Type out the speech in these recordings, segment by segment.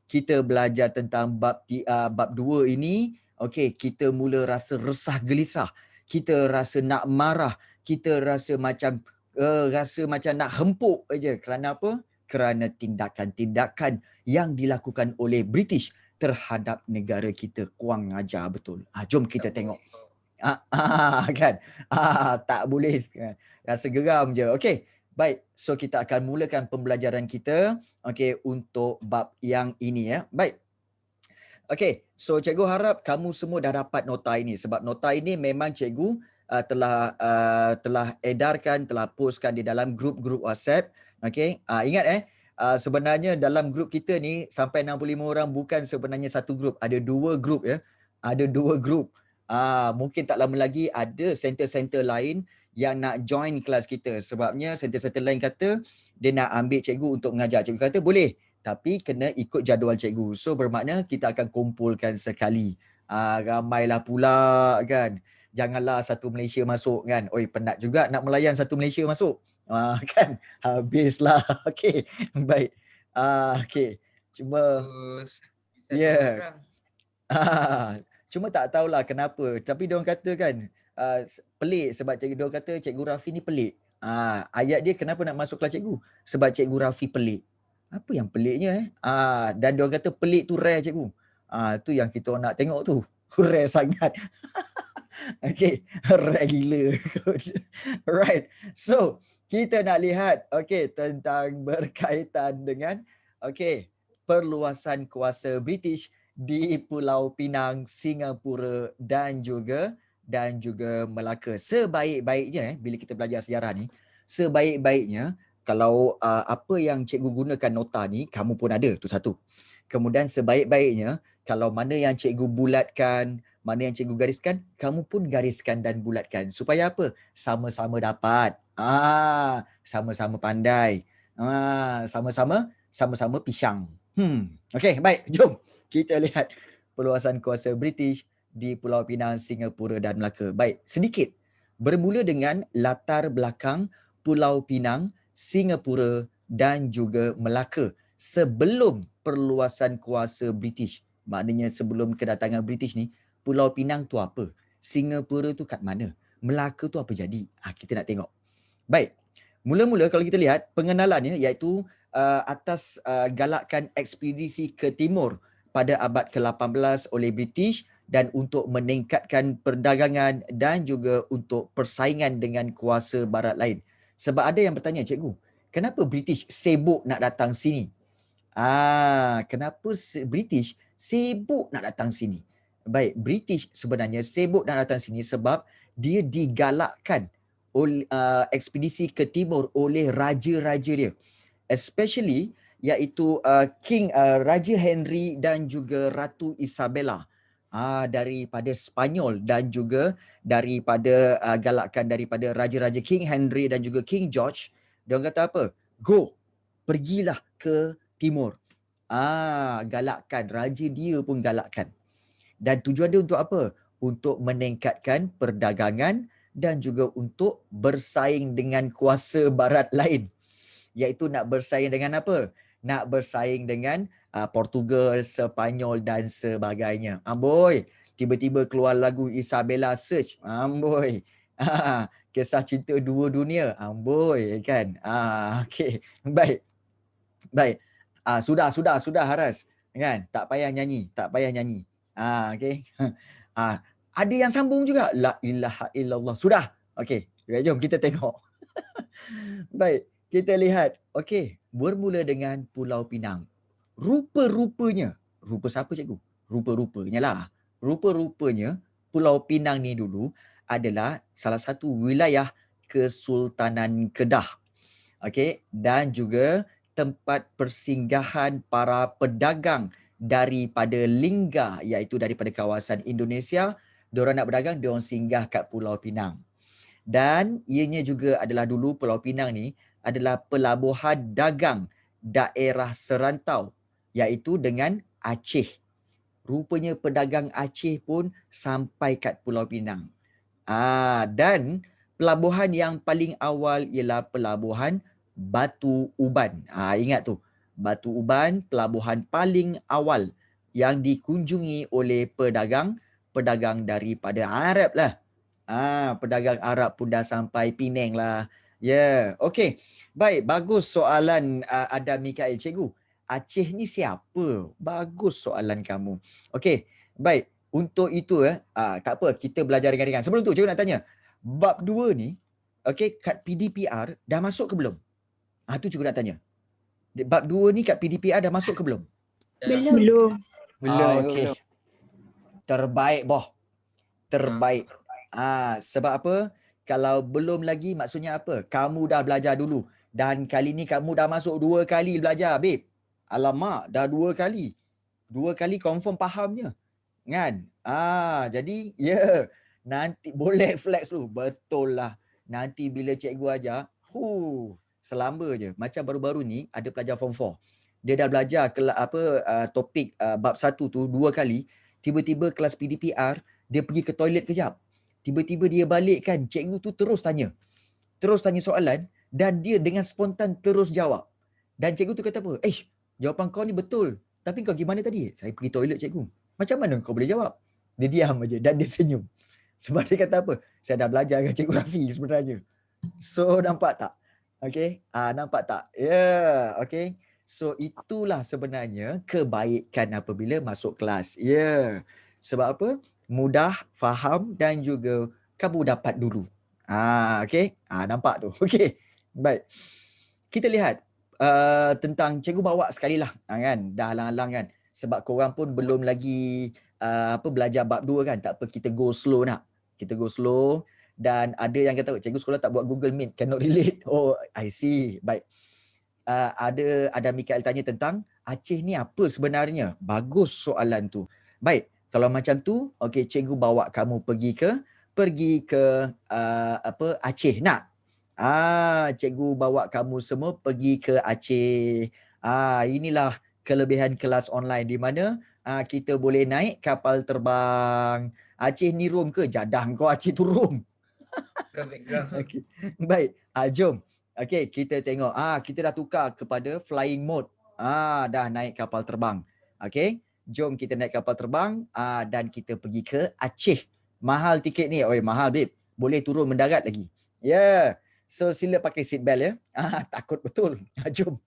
kita belajar tentang bab 2 ini, okey, kita mula rasa resah gelisah, kita rasa nak marah, kita rasa macam nak hempuk aja. Kerana apa? Kerana tindakan-tindakan yang dilakukan oleh British terhadap negara kita. Kurang ajar betul. Jom Ya kita tengok. Allah. Kan? Tak boleh rasa geram je. Okey, baik. So kita akan mulakan pembelajaran kita, okey, untuk bab yang ini ya. Baik. Okey, so cikgu harap kamu semua dah dapat nota ini sebab nota ini memang cikgu telah edarkan, telah postkan di dalam grup-grup WhatsApp. Okey, ingat sebenarnya dalam grup kita ni sampai 65 orang bukan sebenarnya satu grup, ada dua grup ya. Ada dua grup. Mungkin tak lama lagi ada center-center lain yang nak join kelas kita. Sebabnya center-center lain kata dia nak ambil cikgu untuk mengajar. Cikgu kata boleh, tapi kena ikut jadual cikgu. So bermakna kita akan kumpulkan sekali. Ramailah pula kan. Janganlah satu Malaysia masuk kan. Oi, penat juga nak melayan satu Malaysia masuk. Kan. Habislah. Okey. Baik. Okey. Cuma Terus bisa ya. dua Yeah. orang. Cuma tak tahulah kenapa. Tapi diorang kata kan pelik sebab diorang kata Cikgu Rafi ni pelik. Ayat dia kenapa nak masuk kelas cikgu? Sebab Cikgu Rafi pelik. Apa yang peliknya dan diorang kata pelik tu rare cikgu. Tu yang kita nak tengok tu. Rare sangat. Okay, rare gila. Right. So, kita nak lihat tentang berkaitan dengan perluasan kuasa British di Pulau Pinang, Singapura dan juga Melaka. Sebaik-baiknya bila kita belajar sejarah ni, sebaik-baiknya kalau apa yang cikgu gunakan nota ni kamu pun ada, tu satu. Kemudian sebaik-baiknya kalau mana yang cikgu bulatkan, mana yang cikgu gariskan, kamu pun gariskan dan bulatkan. Supaya apa? Sama-sama dapat. Sama-sama pandai. Sama-sama pisang. Okey, baik. Jom kita lihat perluasan kuasa British di Pulau Pinang, Singapura dan Melaka. Baik, sedikit. Bermula dengan latar belakang Pulau Pinang, Singapura dan juga Melaka sebelum perluasan kuasa British. Maknanya sebelum kedatangan British ni, Pulau Pinang tu apa? Singapura tu kat mana? Melaka tu apa jadi? Kita nak tengok. Baik. Mula-mula kalau kita lihat pengenalannya iaitu atas galakan ekspedisi ke timur pada abad ke-18 oleh British dan untuk meningkatkan perdagangan dan juga untuk persaingan dengan kuasa barat lain. Sebab ada yang bertanya, cikgu, kenapa British sibuk nak datang sini? Kenapa British sibuk nak datang sini? Baik, British sebenarnya sibuk nak datang sini sebab dia digalakkan oleh ekspedisi ke timur oleh raja-raja dia. Especially iaitu Raja Henry dan juga Ratu Isabella daripada Spanyol dan juga daripada galakan daripada raja-raja King Henry dan juga King George. Dia orang kata apa? Go, pergilah ke timur. Galakkan, raja dia pun galakkan. Dan tujuan dia untuk apa? Untuk meningkatkan perdagangan dan juga untuk bersaing dengan kuasa barat lain. Iaitu nak bersaing dengan apa? Nak bersaing dengan Portugal, Sepanyol dan sebagainya. Amboi, tiba-tiba keluar lagu Isabella Search. Amboi. Kisah cinta dua dunia. Amboi kan. Okey. Baik. Baik. Sudah Haras. Kan? Tak payah nyanyi. Okey. Ada yang sambung juga. La ilaha illallah. Sudah. Okey. Jom kita tengok. Baik. Kita lihat. Okey. Bermula dengan Pulau Pinang. Rupa-rupanya. Rupa siapa cikgu? Rupa-rupanya lah. Rupa-rupanya Pulau Pinang ni dulu adalah salah satu wilayah Kesultanan Kedah. Okey. Dan juga tempat persinggahan para pedagang daripada Lingga, iaitu daripada kawasan Indonesia. Diorang nak berdagang, diorang singgah kat Pulau Pinang. Dan ianya juga adalah dulu Pulau Pinang ni adalah pelabuhan dagang daerah serantau, iaitu dengan Aceh. Rupanya pedagang Aceh pun sampai kat Pulau Pinang. Dan pelabuhan yang paling awal ialah pelabuhan Batu Uban. Ingat tu. Batu Uban pelabuhan paling awal yang dikunjungi oleh pedagang daripada Arab lah. Pedagang Arab pun dah sampai Penang lah. Ya, okey. Baik, bagus soalan Adam Mikael. Cikgu, Aceh ni siapa? Bagus soalan kamu. Okey, baik. Untuk itu tak apa, kita belajar ringan-ringan. Sebelum tu cikgu nak tanya, bab 2 ni, okey, kat PDPR dah masuk ke belum? Tu cikgu nak tanya. Bab 2 ni kat PDPR dah masuk ke belum? Belum. Okey. Terbaik boh. Terbaik. Sebab apa? Kalau belum lagi maksudnya apa? Kamu dah belajar dulu. Dan kali ni kamu dah masuk 2 kali belajar, babe. Alamak, dah 2 kali. 2 kali confirm fahamnya. Kan? Jadi nanti boleh flex dulu. Betul lah. Nanti bila cikgu ajar, selamba je. Macam baru-baru ni ada pelajar form 4. Dia dah belajar topik bab 1 tu 2 kali. Tiba-tiba kelas PDPR, dia pergi ke toilet kejap. Tiba-tiba dia balik kan, cikgu tu terus tanya soalan dan dia dengan spontan terus jawab. Dan cikgu tu kata apa? Jawapan kau ni betul. Tapi kau gimana tadi? Saya pergi toilet cikgu. Macam mana kau boleh jawab? Dia diam aja dan dia senyum. Sebab dia kata apa? Saya dah belajar dengan cikgu Rafi sebenarnya. So nampak tak? Okay. Nampak tak? Okay. So itulah sebenarnya kebaikan apabila masuk kelas. Sebab apa? Mudah faham dan juga kamu dapat dulu. Okay. Nampak tu. Okay. Baik. Kita lihat tentang cikgu bawa sekali lah kan. Dah halang-halang kan. Sebab korang pun belum lagi belajar bab 2 kan. Tak apa, kita go slow nak. Kita go slow. Dan ada yang kata, cikgu sekolah tak buat Google Meet, cannot relate. Oh, I see. Baik. Ada Mikael tanya tentang Aceh ni apa sebenarnya? Bagus soalan tu. Baik, kalau macam tu, okey, cikgu bawa kamu pergi ke Aceh nak? Cikgu bawa kamu semua pergi ke Aceh. Inilah kelebihan kelas online di mana kita boleh naik kapal terbang. Aceh ni room ke? Jadah kau, Aceh tu room. Okay. Baik, jom. Okey, kita tengok. Kita dah tukar kepada flying mode. Dah naik kapal terbang. Okey, jom kita naik kapal terbang dan kita pergi ke Aceh. Mahal tiket ni. Mahal babe. Boleh turun mendarat lagi. So sila pakai seat belt ya. Takut betul. Jom.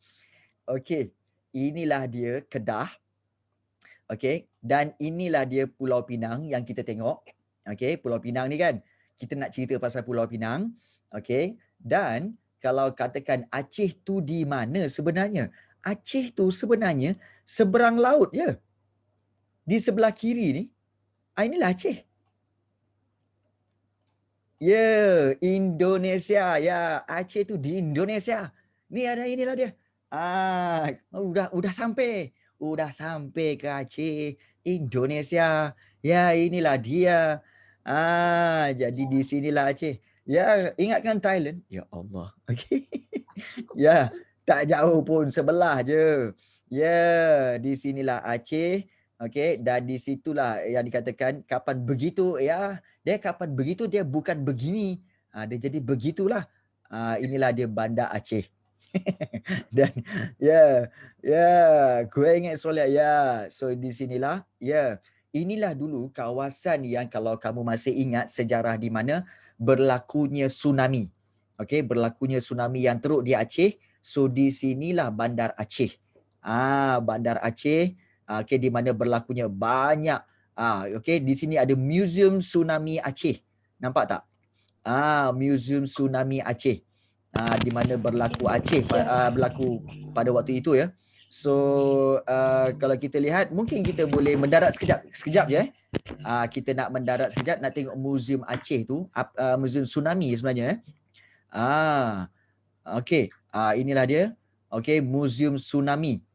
Okey. Inilah dia Kedah. Okey, dan inilah dia Pulau Pinang yang kita tengok. Okey, Pulau Pinang ni kan. Kita nak cerita pasal Pulau Pinang. Okey, dan kalau katakan Aceh tu di mana sebenarnya? Aceh tu sebenarnya seberang laut je. Di sebelah kiri ni, inilah Aceh. Indonesia. Aceh tu di Indonesia. Ni ada inilah dia. Udah sampai. Udah sampai ke Aceh, Indonesia. Inilah dia. Jadi di sinilah Aceh. Ingatkan Thailand. Ya Allah. Okey. Tak jauh pun, sebelah je. Di sinilah Aceh. Okey, dan di situlah yang dikatakan kapan begitu dia kapan begitu dia bukan begini. Dia jadi begitulah. Inilah dia Bandar Aceh. Dan gue ingat solat so di sinilah inilah dulu kawasan yang kalau kamu masih ingat sejarah di mana berlakunya tsunami. Okey, berlakunya tsunami yang teruk di Aceh. So di sinilah Bandar Aceh. Bandar Aceh, okey, di mana berlakunya banyak okey, di sini ada Museum Tsunami Aceh. Nampak tak? Museum Tsunami Aceh. Di mana berlaku Aceh berlaku pada waktu itu ya. So kalau kita lihat mungkin kita boleh mendarat sekejap je kita nak mendarat sekejap nak tengok Museum Aceh tu, Museum Tsunami sebenarnya okey, inilah dia. Okey, Museum Tsunami.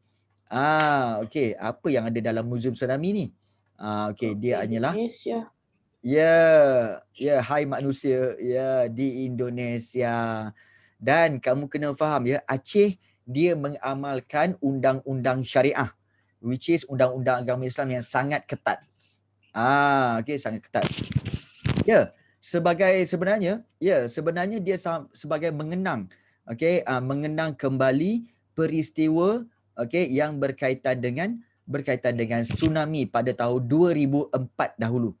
Okey, apa yang ada dalam Museum Tsunami ni? Okey, dia hanyalah hai manusia di Indonesia. Dan kamu kena faham Aceh dia mengamalkan undang-undang syariah, which is undang-undang agama Islam yang sangat ketat. Okey, sangat ketat. Sebenarnya dia sebagai mengenang mengenang kembali peristiwa okey, yang berkaitan dengan tsunami pada tahun 2004 dahulu.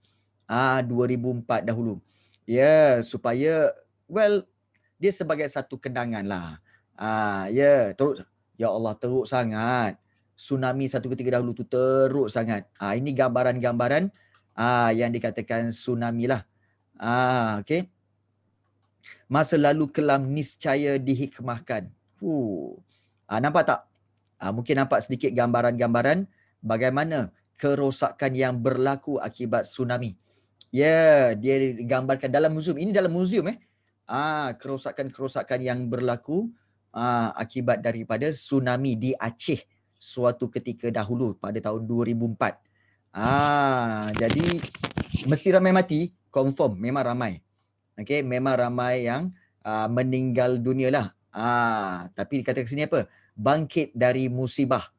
2004 dahulu. Ya, supaya dia sebagai satu kenangan lah. Ya, teruk. Ya Allah, teruk sangat. Tsunami satu ketika dahulu tu teruk sangat. Ini gambaran-gambaran yang dikatakan tsunami lah. Okey. Masa lalu kelam niscaya dihikmahkan. Nampak tak? Mungkin nampak sedikit gambaran-gambaran bagaimana kerosakan yang berlaku akibat tsunami. Ya, dia digambarkan dalam muzium. Ini dalam muzium kerosakan-kerosakan yang berlaku akibat daripada tsunami di Aceh suatu ketika dahulu pada tahun 2004. Jadi mesti ramai mati, confirm memang ramai. Okey, memang ramai yang meninggal dunia lah. Tapi dikatakan sini apa? Bangkit dari musibah.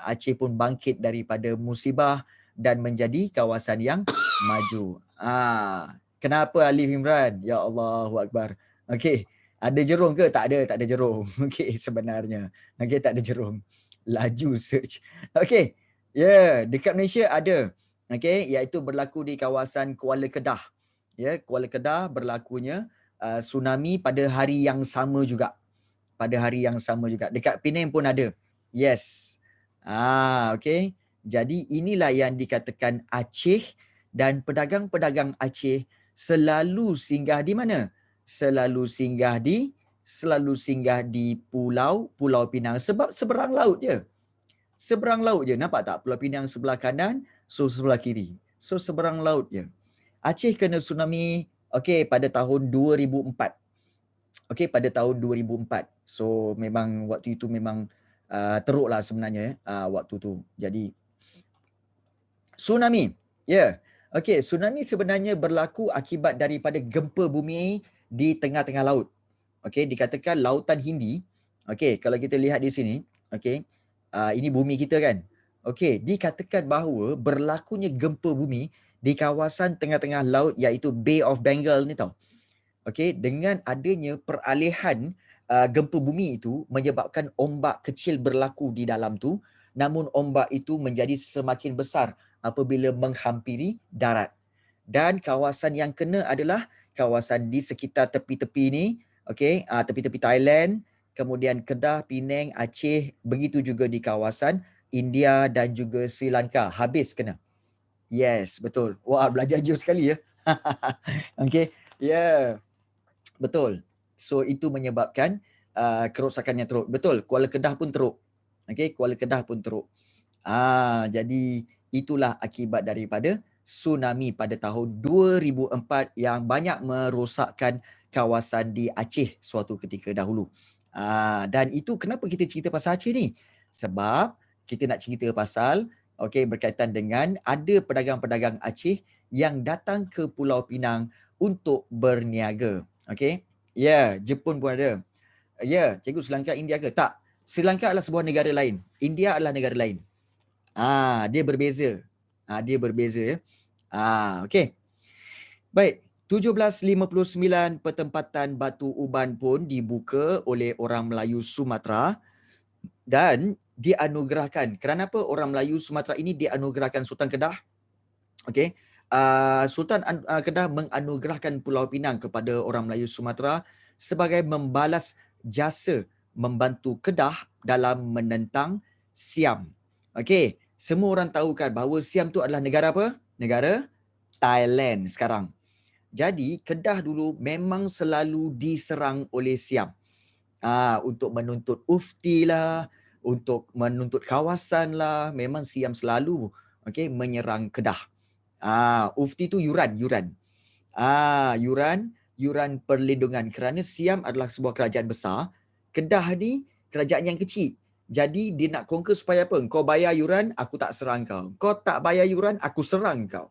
Aceh pun bangkit daripada musibah dan menjadi kawasan yang maju. Kenapa Alif Imran? Ya Allahu Akbar. Okey, ada jerung ke? Tak ada jerung. Okey, sebenarnya. Okey, tak ada jerung. Laju search. Okey. Ya, dekat Malaysia ada. Okey, iaitu berlaku di kawasan Kuala Kedah. Ya, Kuala Kedah berlakunya tsunami pada hari yang sama juga. Pada hari yang sama juga. Dekat Penang pun ada. Yes. Okey. Jadi inilah yang dikatakan Aceh, dan pedagang-pedagang Aceh selalu singgah di mana? Selalu singgah di Pulau Pinang, sebab seberang laut je. Seberang laut je. Nampak tak? Pulau Pinang sebelah kanan, so sebelah kiri. So seberang laut je. Aceh kena tsunami pada tahun 2004. Pada tahun 2004. So memang waktu itu memang teruk lah sebenarnya waktu tu. Jadi tsunami. Ya. Tsunami sebenarnya berlaku akibat daripada gempa bumi di tengah-tengah laut. Dikatakan Lautan Hindi. Kalau kita lihat di sini, ini bumi kita kan. Dikatakan bahawa berlakunya gempa bumi di kawasan tengah-tengah laut iaitu Bay of Bengal ni tau. Dengan adanya peralihan gempa bumi itu menyebabkan ombak kecil berlaku di dalam tu, namun ombak itu menjadi semakin besar apabila menghampiri darat. Dan kawasan yang kena adalah kawasan di sekitar tepi-tepi ni, tepi-tepi Thailand, kemudian Kedah, Penang, Aceh, begitu juga di kawasan India dan juga Sri Lanka. Habis kena. Yes, betul. Wah, belajar jauh sekali ya. Ya. Betul. So itu menyebabkan kerosakan yang teruk. Betul, Kuala Kedah pun teruk. Kuala Kedah pun teruk. Jadi itulah akibat daripada tsunami pada tahun 2004 yang banyak merosakkan kawasan di Aceh suatu ketika dahulu. Dan itu kenapa kita cerita pasal Aceh ni? Sebab kita nak cerita pasal berkaitan dengan ada pedagang-pedagang Aceh yang datang ke Pulau Pinang untuk berniaga. Ya, Jepun pun ada. Ya, cikgu, Sri Lanka, India ke? Tak. Sri Lanka adalah sebuah negara lain. India adalah negara lain. Dia berbeza. Dia berbeza ya. Okey. Baik, 1759 pertempatan Batu Uban pun dibuka oleh orang Melayu Sumatera dan dianugerahkan. Kenapa orang Melayu Sumatera ini dianugerahkan Sultan Kedah? Sultan Kedah menganugerahkan Pulau Pinang kepada orang Melayu Sumatera sebagai membalas jasa membantu Kedah dalam menentang Siam. Semua orang tahu kan bahawa Siam tu adalah negara apa? Negara Thailand sekarang. Jadi Kedah dulu memang selalu diserang oleh Siam. Untuk menuntut ufti lah, untuk menuntut kawasan lah, memang Siam selalu menyerang Kedah. Ufti tu yuran. Yuran perlindungan, kerana Siam adalah sebuah kerajaan besar. Kedah ni kerajaan yang kecil. Jadi dia nak conquer supaya apa? Kau bayar yuran, aku tak serang kau. Kau tak bayar yuran, aku serang kau.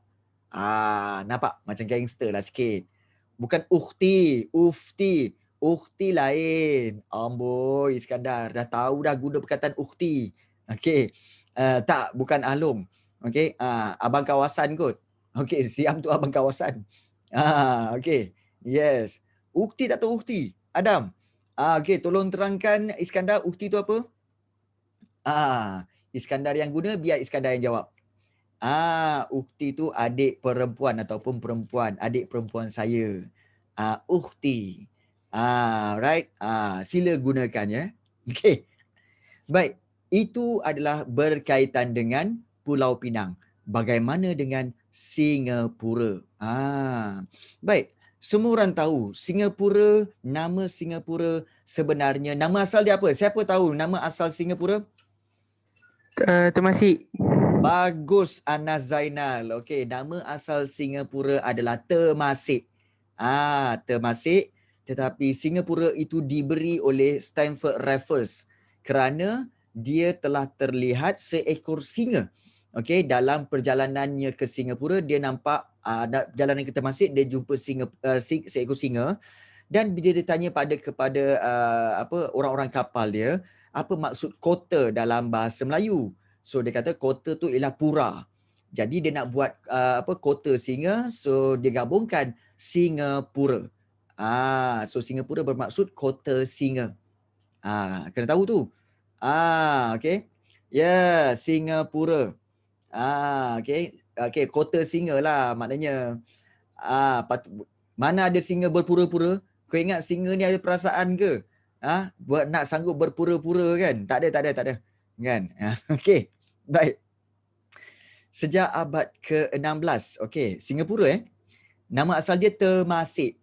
Nampak? Macam gangster lah sikit. Bukan ufti. Ufti lain. Amboi Iskandar, dah tahu dah guna perkataan ufti. Tak, bukan Ahlum. Abang kawasan kot. Siam tu abang kawasan. Yes. Ukti tak tahu ukti? Adam. Tolong terangkan Iskandar, ukti tu apa? Iskandar yang guna, biar Iskandar yang jawab. Ukhti tu adik perempuan ataupun perempuan, adik perempuan saya. Ukhti. Right? Sila gunakan ya. Okey. Baik, itu adalah berkaitan dengan Pulau Pinang. Bagaimana dengan Singapura? Baik, semua orang tahu Singapura, nama Singapura sebenarnya, nama asal dia apa? Siapa tahu nama asal Singapura? Temasek. Bagus Anas Zainal. Okey, nama asal Singapura adalah Temasek. Temasek, tetapi Singapura itu diberi oleh Stamford Raffles kerana dia telah terlihat seekor singa. Okey, dalam perjalanannya ke Singapura, dia nampak perjalanan ke Temasek, dia jumpa seekor singa, dan bila dia tanya kepada orang-orang kapal dia, apa maksud kota dalam bahasa Melayu? So dia kata kota tu ialah pura. Jadi dia nak buat kota singa, so dia gabungkan Singapura. So Singapura bermaksud kota singa. Kena tahu tu. Okey. Ya, Singapura. Okey. Okey, kota singa lah maknanya. Mana ada singa berpura-pura? Kau ingat singa ni ada perasaan ke? Buat nak sanggup berpura-pura kan? Tak ada. Kan? Okey. Baik. Sejak abad ke-16, okey, Singapura nama asal dia Temasek.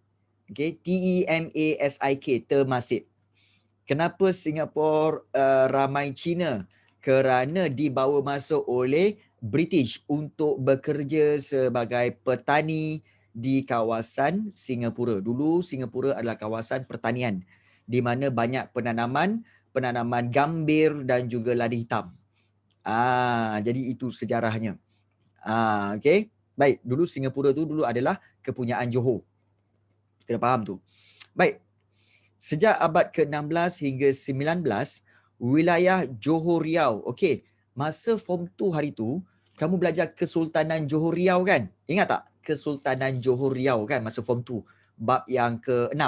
Okey, Temasik, Temasek. Kenapa Singapura ramai Cina? Kerana dibawa masuk oleh British untuk bekerja sebagai petani di kawasan Singapura. Dulu Singapura adalah kawasan pertanian di mana banyak penanaman gambir dan juga ladi hitam. Jadi itu sejarahnya. Okey. Baik, dulu Singapura tu dulu adalah kepunyaan Johor. Kena faham tu. Baik. Sejak abad ke-16 hingga 19, wilayah Johor Riau. Okey, masa form 2 hari tu, kamu belajar Kesultanan Johor Riau kan? Ingat tak? Kesultanan Johor Riau kan masa form 2. Bab yang ke-6.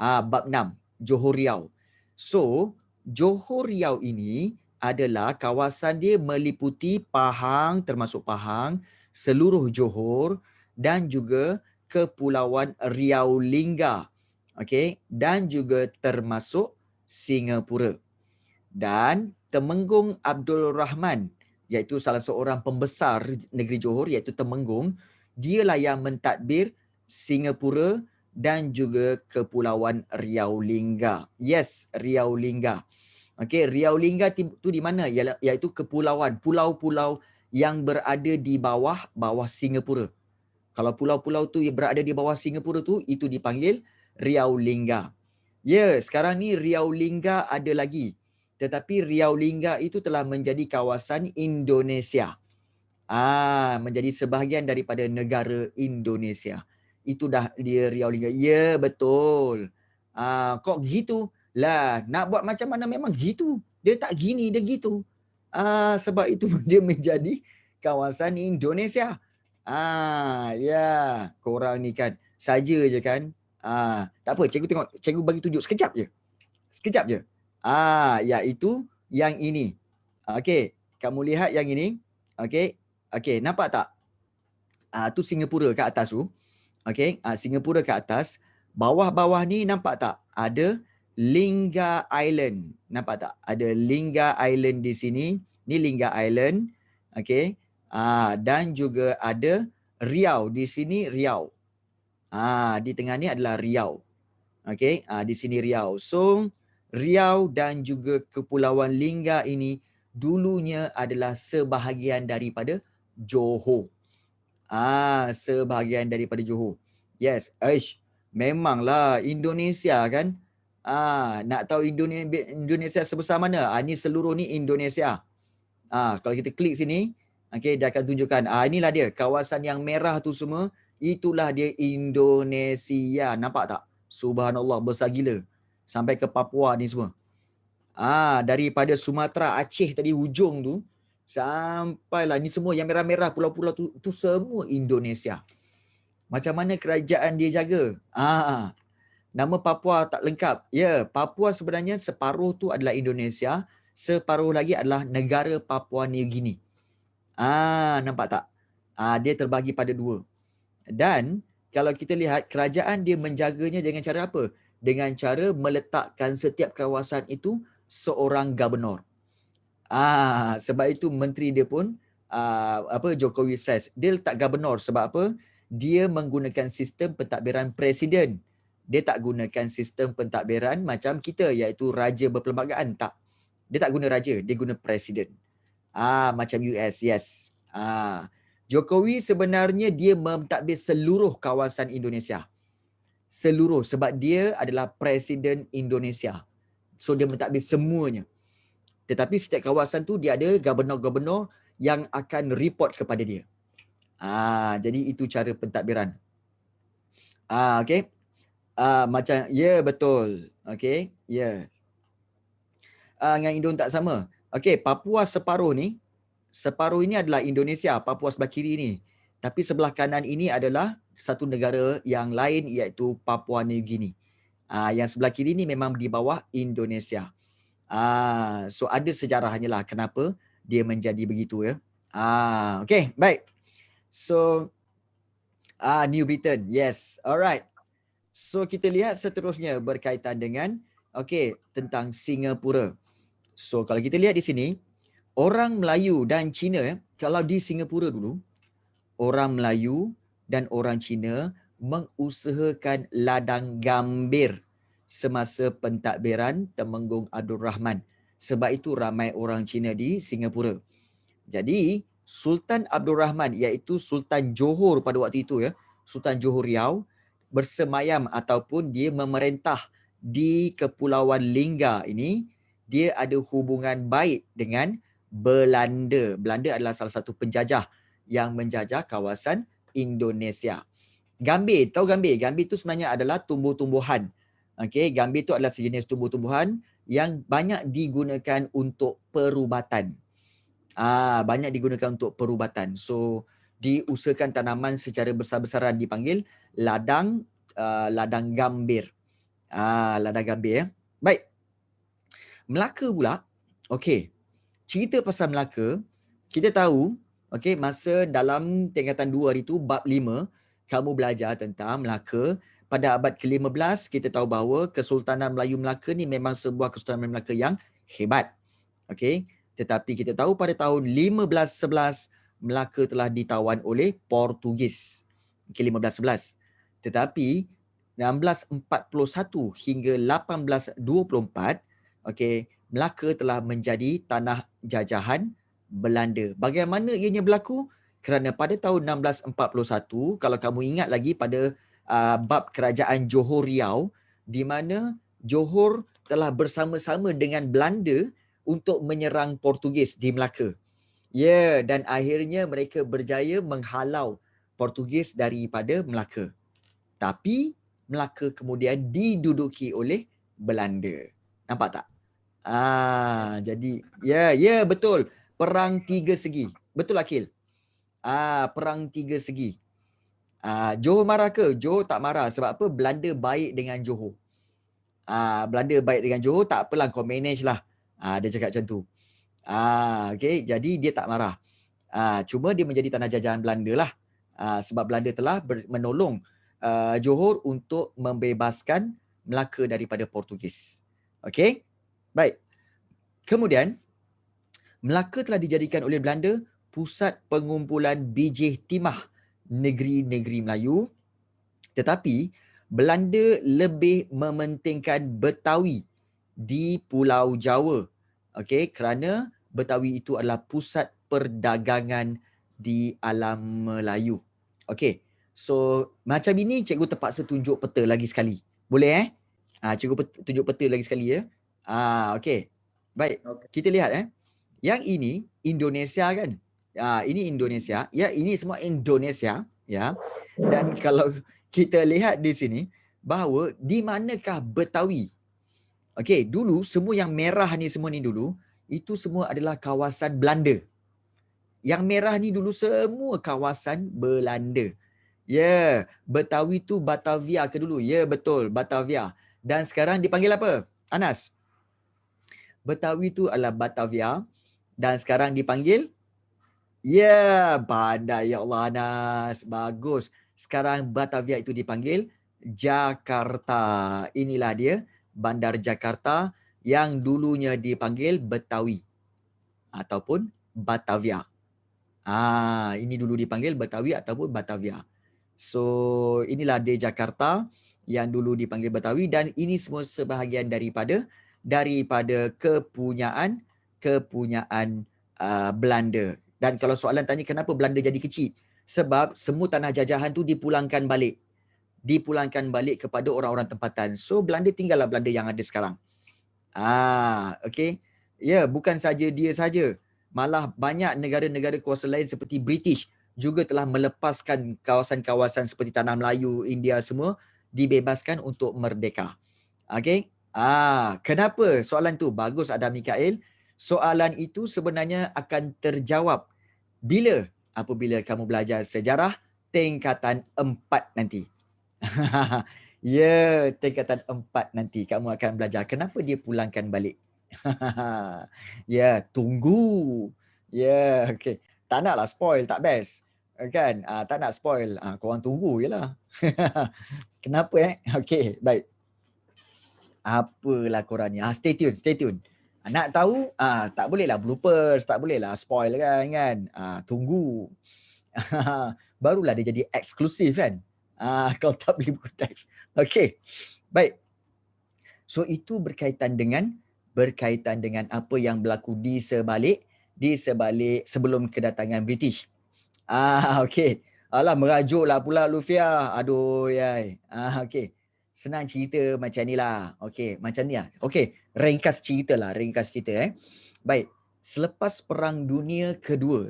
Bab 6, Johor Riau. So, Johor Riau ini adalah kawasan dia meliputi Pahang, termasuk Pahang, seluruh Johor dan juga Kepulauan Riau Lingga. Okey, dan juga termasuk Singapura. Dan Temenggung Abdul Rahman, iaitu salah seorang pembesar negeri Johor, iaitu Temenggung, dialah yang mentadbir Singapura dan juga Kepulauan Riau Lingga. Yes, Riau Lingga. Okey, Riau Lingga tu di mana? Iaitu kepulauan, pulau-pulau yang berada di bawah Singapura. Kalau pulau-pulau tu yang berada di bawah Singapura tu, itu dipanggil Riau Lingga. Ya, sekarang ni Riau Lingga ada lagi. Tetapi Riau Lingga itu telah menjadi kawasan Indonesia. Menjadi sebahagian daripada negara Indonesia. Itu dah dia Riau Lingga. Ya, betul. Kok gitu? Lah, nak buat macam mana memang gitu. Dia tak gini, dia gitu. Sebab itu dia menjadi kawasan Indonesia. Ya, korang ni kan saja je kan. Tak apa, cikgu bagi tunjuk sekejap je. Iaitu yang ini. Okey, kamu lihat yang ini. Okey, nampak tak? Tu Singapura kat atas tu. Okey, Singapura kat atas. Bawah-bawah ni nampak tak? Ada Lingga Island. Nampak tak? Ada Lingga Island di sini. Ni Lingga Island. Okey. Dan juga ada Riau. Di sini Riau. Di tengah ni adalah Riau. Okey, di sini Riau. So, Riau dan juga Kepulauan Lingga ini dulunya adalah sebahagian daripada Johor. Sebahagian daripada Johor. Yes, memanglah Indonesia kan. Nak tahu Indonesia sebesar mana? Ni seluruh ni Indonesia. Kalau kita klik sini, okey, dia akan tunjukkan. Inilah dia, kawasan yang merah tu semua, itulah dia Indonesia. Nampak tak? Subhanallah, besar gila. Sampai ke Papua ni semua. Daripada Sumatera, Aceh tadi hujung tu, sampailah ni semua yang merah-merah pulau-pulau tu semua Indonesia. Macam mana kerajaan dia jaga? Nama Papua tak lengkap. Ya, Papua sebenarnya separuh tu adalah Indonesia, separuh lagi adalah negara Papua New Guinea. Nampak tak? Dia terbagi pada dua. Dan kalau kita lihat, kerajaan dia menjaganya dengan cara apa? Dengan cara meletakkan setiap kawasan itu seorang gubernur. Sebab itu menteri dia pun Jokowi stress, dia letak gubernur sebab apa? Dia menggunakan sistem pentadbiran presiden. Dia tak gunakan sistem pentadbiran macam kita, iaitu raja berperlembagaan. Tak. Dia tak guna raja, dia guna presiden. Macam US, yes. Jokowi sebenarnya dia mentadbir seluruh kawasan Indonesia. Seluruh, sebab dia adalah presiden Indonesia. So dia mentadbir semuanya. Tetapi setiap kawasan tu dia ada gubernur-gubernur yang akan report kepada dia. Jadi itu cara pentadbiran. Okey. Macam betul. Okey. Dengan Indon tak sama. Okey, Papua separuh ni, separuh ini adalah Indonesia, Papua sebelah kiri ni. Tapi sebelah kanan ini adalah satu negara yang lain, iaitu Papua New Guinea. Yang sebelah kiri ni memang di bawah Indonesia. So ada sejarahnya lah kenapa dia menjadi begitu ya. Okay, baik. So New Britain, yes, alright. So kita lihat seterusnya berkaitan dengan tentang Singapura. So kalau kita lihat di sini, orang Melayu dan Cina, kalau di Singapura dulu, orang Melayu dan orang Cina mengusahakan ladang gambir semasa pentadbiran Temenggung Abdul Rahman. Sebab itu ramai orang Cina di Singapura. Jadi Sultan Abdul Rahman, iaitu Sultan Johor pada waktu itu ya, Sultan Johor Riau, bersemayam ataupun dia memerintah di Kepulauan Lingga ini, dia ada hubungan baik dengan Belanda. Belanda adalah salah satu penjajah yang menjajah kawasan Indonesia. Gambir, tahu gambir? Gambir itu sebenarnya adalah tumbuh-tumbuhan. Gambir itu adalah sejenis tumbuh-tumbuhan yang banyak digunakan untuk perubatan. Banyak digunakan untuk perubatan. So diusahakan tanaman secara besar-besaran dipanggil ladang gambir. Ladang gambir ya. Baik. Melaka pula. Cerita pasal Melaka, kita tahu masa dalam tingkatan 2 hari tu, bab 5, kamu belajar tentang Melaka. Pada abad ke-15, kita tahu bahawa Kesultanan Melayu Melaka ni memang sebuah Kesultanan Melayu Melaka yang hebat. Tetapi kita tahu pada tahun 1511, Melaka telah ditawan oleh Portugis. 1511. Tetapi 1641 hingga 1824, Melaka telah menjadi tanah jajahan Belanda. Bagaimana ianya berlaku? Kerana pada tahun 1641, kalau kamu ingat lagi pada bab kerajaan Johor Riau, di mana Johor telah bersama-sama dengan Belanda untuk menyerang Portugis di Melaka. Dan akhirnya mereka berjaya menghalau Portugis daripada Melaka. Tapi Melaka kemudian diduduki oleh Belanda. Nampak tak? Jadi betul. Perang tiga segi. Betul Akil? Perang tiga segi. Johor marah ke? Johor tak marah. Sebab apa? Belanda baik dengan Johor. Belanda baik dengan Johor, tak apalah, kau manage lah. Dia cakap macam tu. Jadi dia tak marah. Cuma dia menjadi tanah jajahan Belanda lah. Sebab Belanda telah menolong Johor untuk membebaskan Melaka daripada Portugis. Baik. Kemudian Melaka telah dijadikan oleh Belanda pusat pengumpulan bijih timah negeri-negeri Melayu. Tetapi Belanda lebih mementingkan Betawi di Pulau Jawa. Kerana Betawi itu adalah pusat perdagangan di alam Melayu. So macam ini cikgu terpaksa tunjuk peta lagi sekali. Boleh cikgu tunjuk peta lagi sekali ya. Baik. Kita lihat yang ini Indonesia kan. Ini Indonesia. Ya, ini semua Indonesia ya. Dan kalau kita lihat di sini bahawa di manakah Betawi? Dulu semua yang merah ni semua ni dulu itu semua adalah kawasan Belanda. Yang merah ni dulu semua kawasan Belanda. Betawi tu Batavia ke dulu? Ya, betul, Batavia. Dan sekarang dipanggil apa? Anas? Betawi itu adalah Batavia dan sekarang dipanggil pandai ya Allah Anas. Bagus. Sekarang Batavia itu dipanggil Jakarta. Inilah dia Bandar Jakarta yang dulunya dipanggil Betawi ataupun Batavia. Ini dulu dipanggil Betawi ataupun Batavia. So, inilah dia Jakarta yang dulu dipanggil Betawi dan ini semua sebahagian daripada kepunyaan Belanda. Dan kalau soalan tanya kenapa Belanda jadi kecil? Sebab semua tanah jajahan tu dipulangkan balik kepada orang-orang tempatan. So Belanda tinggallah Belanda yang ada sekarang. Okey. Ya, bukan saja dia saja. Malah banyak negara-negara kuasa lain seperti British juga telah melepaskan kawasan-kawasan seperti Tanah Melayu, India semua dibebaskan untuk merdeka. Okey. Kenapa soalan tu? Bagus Adam Mikael. Soalan itu sebenarnya akan terjawab apabila kamu belajar sejarah tingkatan 4 nanti. Tingkatan 4 nanti kamu akan belajar kenapa dia pulangkan balik. Tunggu. Okey. Tak naklah spoil, tak best. Kan? Tak nak spoil. Korang tunggu je lah. Kenapa Okey, baik. Apalah korang ni? Stay tune. Nak tahu? Tak bolehlah bloopers, tak bolehlah spoil kan? Tunggu. Barulah dia jadi eksklusif kan? Kalau tak beli buku teks. Okey. Baik. So itu berkaitan dengan apa yang berlaku di sebalik sebelum kedatangan British. Okey. Alah merajuklah pula Lufia. Aduh yai. Okey. Senang cerita macam ni lah. Okey, macam ni lah. Okey, ringkas cerita. Baik. Selepas Perang Dunia Kedua,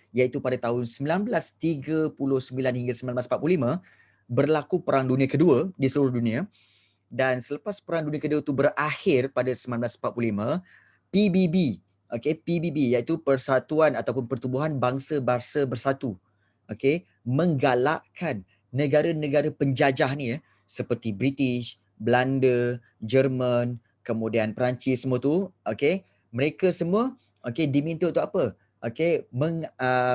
iaitu pada tahun 1939 hingga 1945, berlaku Perang Dunia Kedua di seluruh dunia. Dan selepas Perang Dunia Kedua itu berakhir pada 1945, PBB, PBB iaitu Persatuan ataupun Pertubuhan Bangsa-Bangsa Bersatu, menggalakkan negara-negara penjajah ni seperti British, Belanda, Jerman, kemudian Perancis semua tu, mereka semua diminta untuk apa?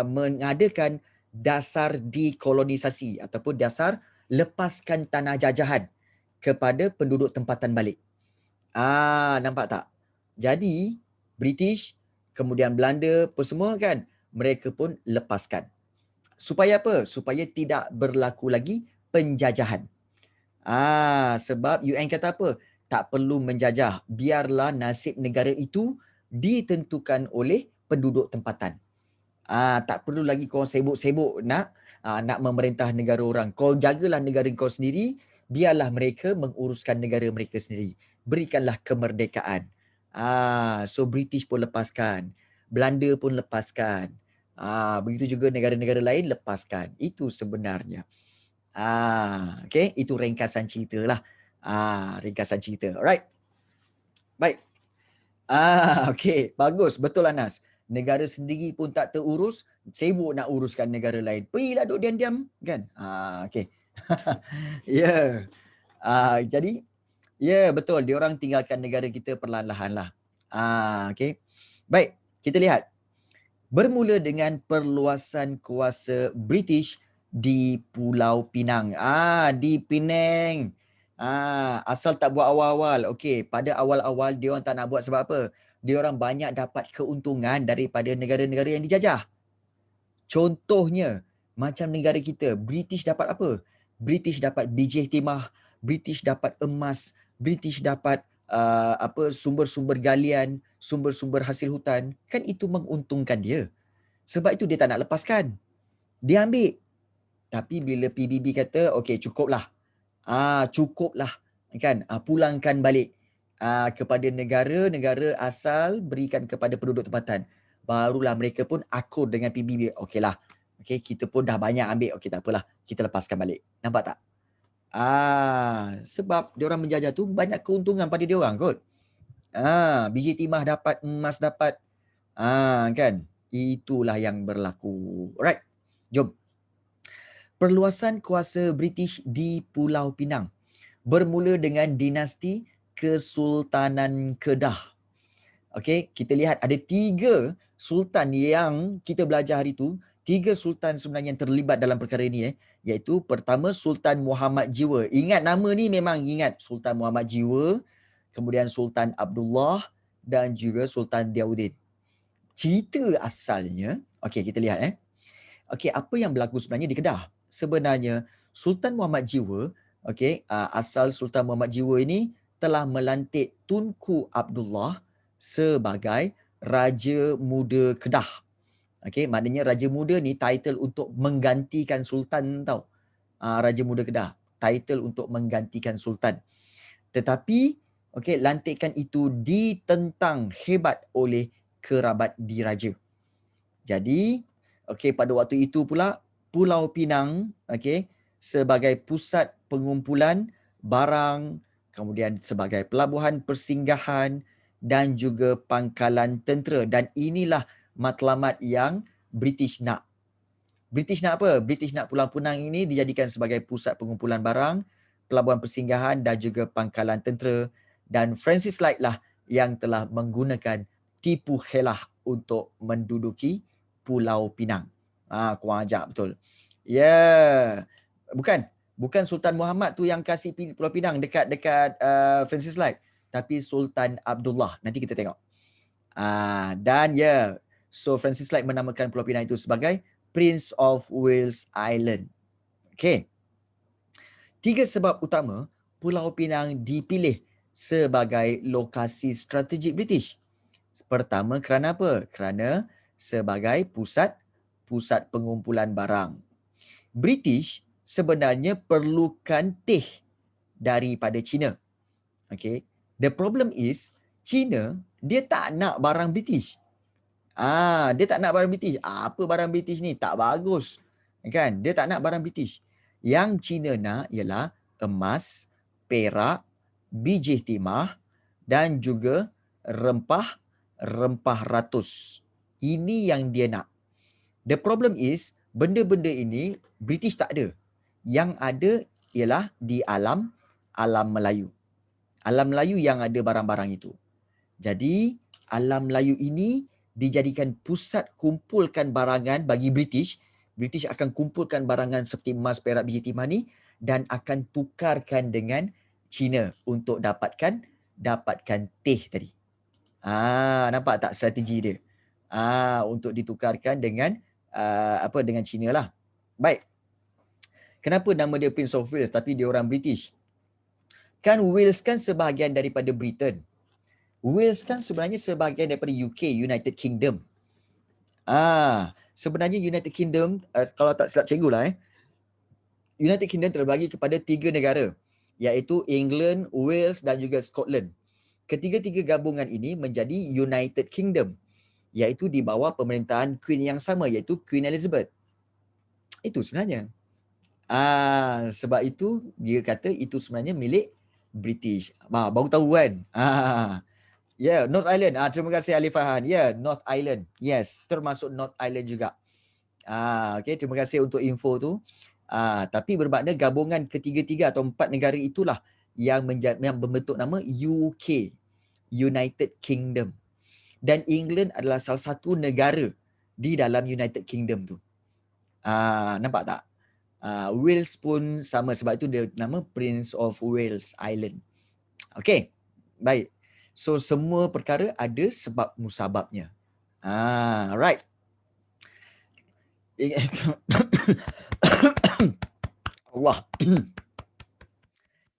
Mengadakan dasar dekolonisasi ataupun dasar lepaskan tanah jajahan kepada penduduk tempatan balik. Nampak tak? Jadi British, kemudian Belanda apa semua kan, mereka pun lepaskan. Supaya apa? Supaya tidak berlaku lagi penjajahan. Sebab UN kata apa? Tak perlu menjajah. Biarlah nasib negara itu ditentukan oleh penduduk tempatan. Tak perlu lagi kau sibuk-sibuk nak memerintah negara orang. Kau jagalah negara kau sendiri, biarlah mereka menguruskan negara mereka sendiri. Berikanlah kemerdekaan. So British pun lepaskan. Belanda pun lepaskan. Begitu juga negara-negara lain lepaskan. Itu sebenarnya. Okay, itu ringkasan cerita lah. Ringkasan cerita. Alright. Baik. Okay, bagus. Betul Anas. Negara sendiri pun tak terurus, sibuk nak uruskan negara lain. Pergilah duduk diam-diam kan. Okay. Jadi betul, diorang tinggalkan negara kita perlahan-lahan lah. Okay. Baik, kita lihat. Bermula dengan perluasan kuasa British di Pulau Pinang. Di Penang. Asal tak buat awal-awal. Okey, pada awal-awal dia orang tak nak buat sebab apa? Dia orang banyak dapat keuntungan daripada negara-negara yang dijajah. Contohnya, macam negara kita, British dapat apa? British dapat bijih timah, British dapat emas, British dapat sumber-sumber galian, sumber-sumber hasil hutan. Kan itu menguntungkan dia. Sebab itu dia tak nak lepaskan. Dia ambil. Tapi bila PBB kata, okey cukuplah. Cukuplah. Kan? Pulangkan balik kepada negara-negara asal, berikan kepada penduduk tempatan. Barulah mereka pun akur dengan PBB. Okeylah. Okey, kita pun dah banyak ambil. Okey, tak apalah. Kita lepaskan balik. Nampak tak? Sebab diorang menjajah tu banyak keuntungan pada diorang kot. Biji timah dapat, emas dapat. Kan? Itulah yang berlaku. Alright. Jom. Perluasan kuasa British di Pulau Pinang bermula dengan dinasti Kesultanan Kedah. Okey, kita lihat ada 3 sultan yang kita belajar hari tu. 3 sultan sebenarnya yang terlibat dalam perkara ini, iaitu pertama Sultan Muhammad Jiwa. Ingat nama ni, memang ingat Sultan Muhammad Jiwa, kemudian Sultan Abdullah dan juga Sultan Diauddin. Cerita asalnya, okey, kita lihat Okey, apa yang berlaku sebenarnya di Kedah? Sebenarnya Sultan Muhammad Jiwa, okey, asal Sultan Muhammad Jiwa ini telah melantik Tunku Abdullah sebagai Raja Muda Kedah. Okey, maknanya Raja Muda ni title untuk menggantikan Sultan tau. Raja Muda Kedah, title untuk menggantikan Sultan. Tetapi, okey, lantikan itu ditentang hebat oleh kerabat diraja. Jadi, okey, pada waktu itu pula Pulau Pinang, okey, sebagai pusat pengumpulan barang, kemudian sebagai pelabuhan persinggahan dan juga pangkalan tentera, dan inilah matlamat yang British nak. British nak apa? British nak Pulau Pinang ini dijadikan sebagai pusat pengumpulan barang, pelabuhan persinggahan dan juga pangkalan tentera, dan Francis Light lah yang telah menggunakan tipu helah untuk menduduki Pulau Pinang. Kurang ajar betul. Ya. Yeah. Bukan Sultan Muhammad tu yang kasih Pulau Pinang dekat Francis Light, tapi Sultan Abdullah. Nanti kita tengok. Dan ya, yeah. So Francis Light menamakan Pulau Pinang itu sebagai Prince of Wales Island. Okey. 3 sebab utama Pulau Pinang dipilih sebagai lokasi strategik British. Pertama, kerana apa? Kerana sebagai pusat pengumpulan barang. British sebenarnya perlukan teh daripada China. Okay. The problem is, China dia tak nak barang British. Dia tak nak barang British. Apa barang British ni? Tak bagus. Kan? Dia tak nak barang British. Yang China nak ialah emas, perak, biji timah dan juga rempah ratus. Ini yang dia nak. The problem is, benda-benda ini British tak ada. Yang ada ialah di alam Melayu. Alam Melayu yang ada barang-barang itu. Jadi, alam Melayu ini dijadikan pusat kumpulkan barangan bagi British. British akan kumpulkan barangan seperti emas, perak, biji timah ni dan akan tukarkan dengan China untuk dapatkan teh tadi. Nampak tak strategi dia? Untuk ditukarkan dengan dengan China lah. Baik. Kenapa nama dia Prince of Wales tapi dia orang British? Kan Wales kan sebahagian daripada Britain. Wales kan sebenarnya sebahagian daripada UK, United Kingdom. Sebenarnya United Kingdom, kalau tak silap cikgu lah United Kingdom terbagi kepada 3 negara, iaitu England, Wales dan juga Scotland. Ketiga-tiga gabungan ini menjadi United Kingdom, iaitu di bawah pemerintahan Queen yang sama, iaitu Queen Elizabeth. Itu sebenarnya. Sebab itu dia kata itu sebenarnya milik British. Baru tahu kan? Ya, North Island. Terima kasih Ali Farhan. Ya, North Island. Yes, termasuk North Island juga. Okay, terima kasih untuk info tu. Tapi bermakna gabungan ketiga-tiga atau 4 negara itulah yang membentuk nama UK, United Kingdom. Dan England adalah salah satu negara di dalam United Kingdom tu. Nampak tak? Wales pun sama, sebab itu dia nama Prince of Wales Island. Okay, baik. So semua perkara ada sebab musababnya. Right. Allah.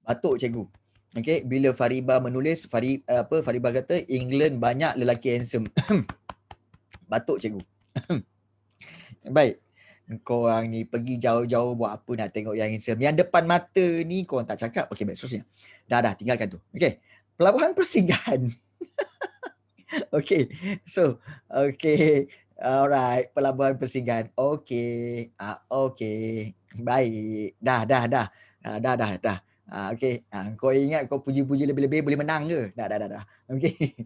Batuk cikgu. Okay, bila Fariba menulis, Fariba kata England banyak lelaki handsome. Batuk cikgu. Baik. Korang ni pergi jauh-jauh buat apa nak tengok yang handsome? Yang depan mata ni korang tak cakap. Okay, baik, seterusnya. Dah, tinggalkan tu. Okay. Pelabuhan persinggahan. Okay. So, okay. Alright. Pelabuhan persinggahan. Okay. Okay. Baik. Dah. Dah. Okay. Kau ingat kau puji-puji lebih-lebih boleh menang ke? Dah. Okay.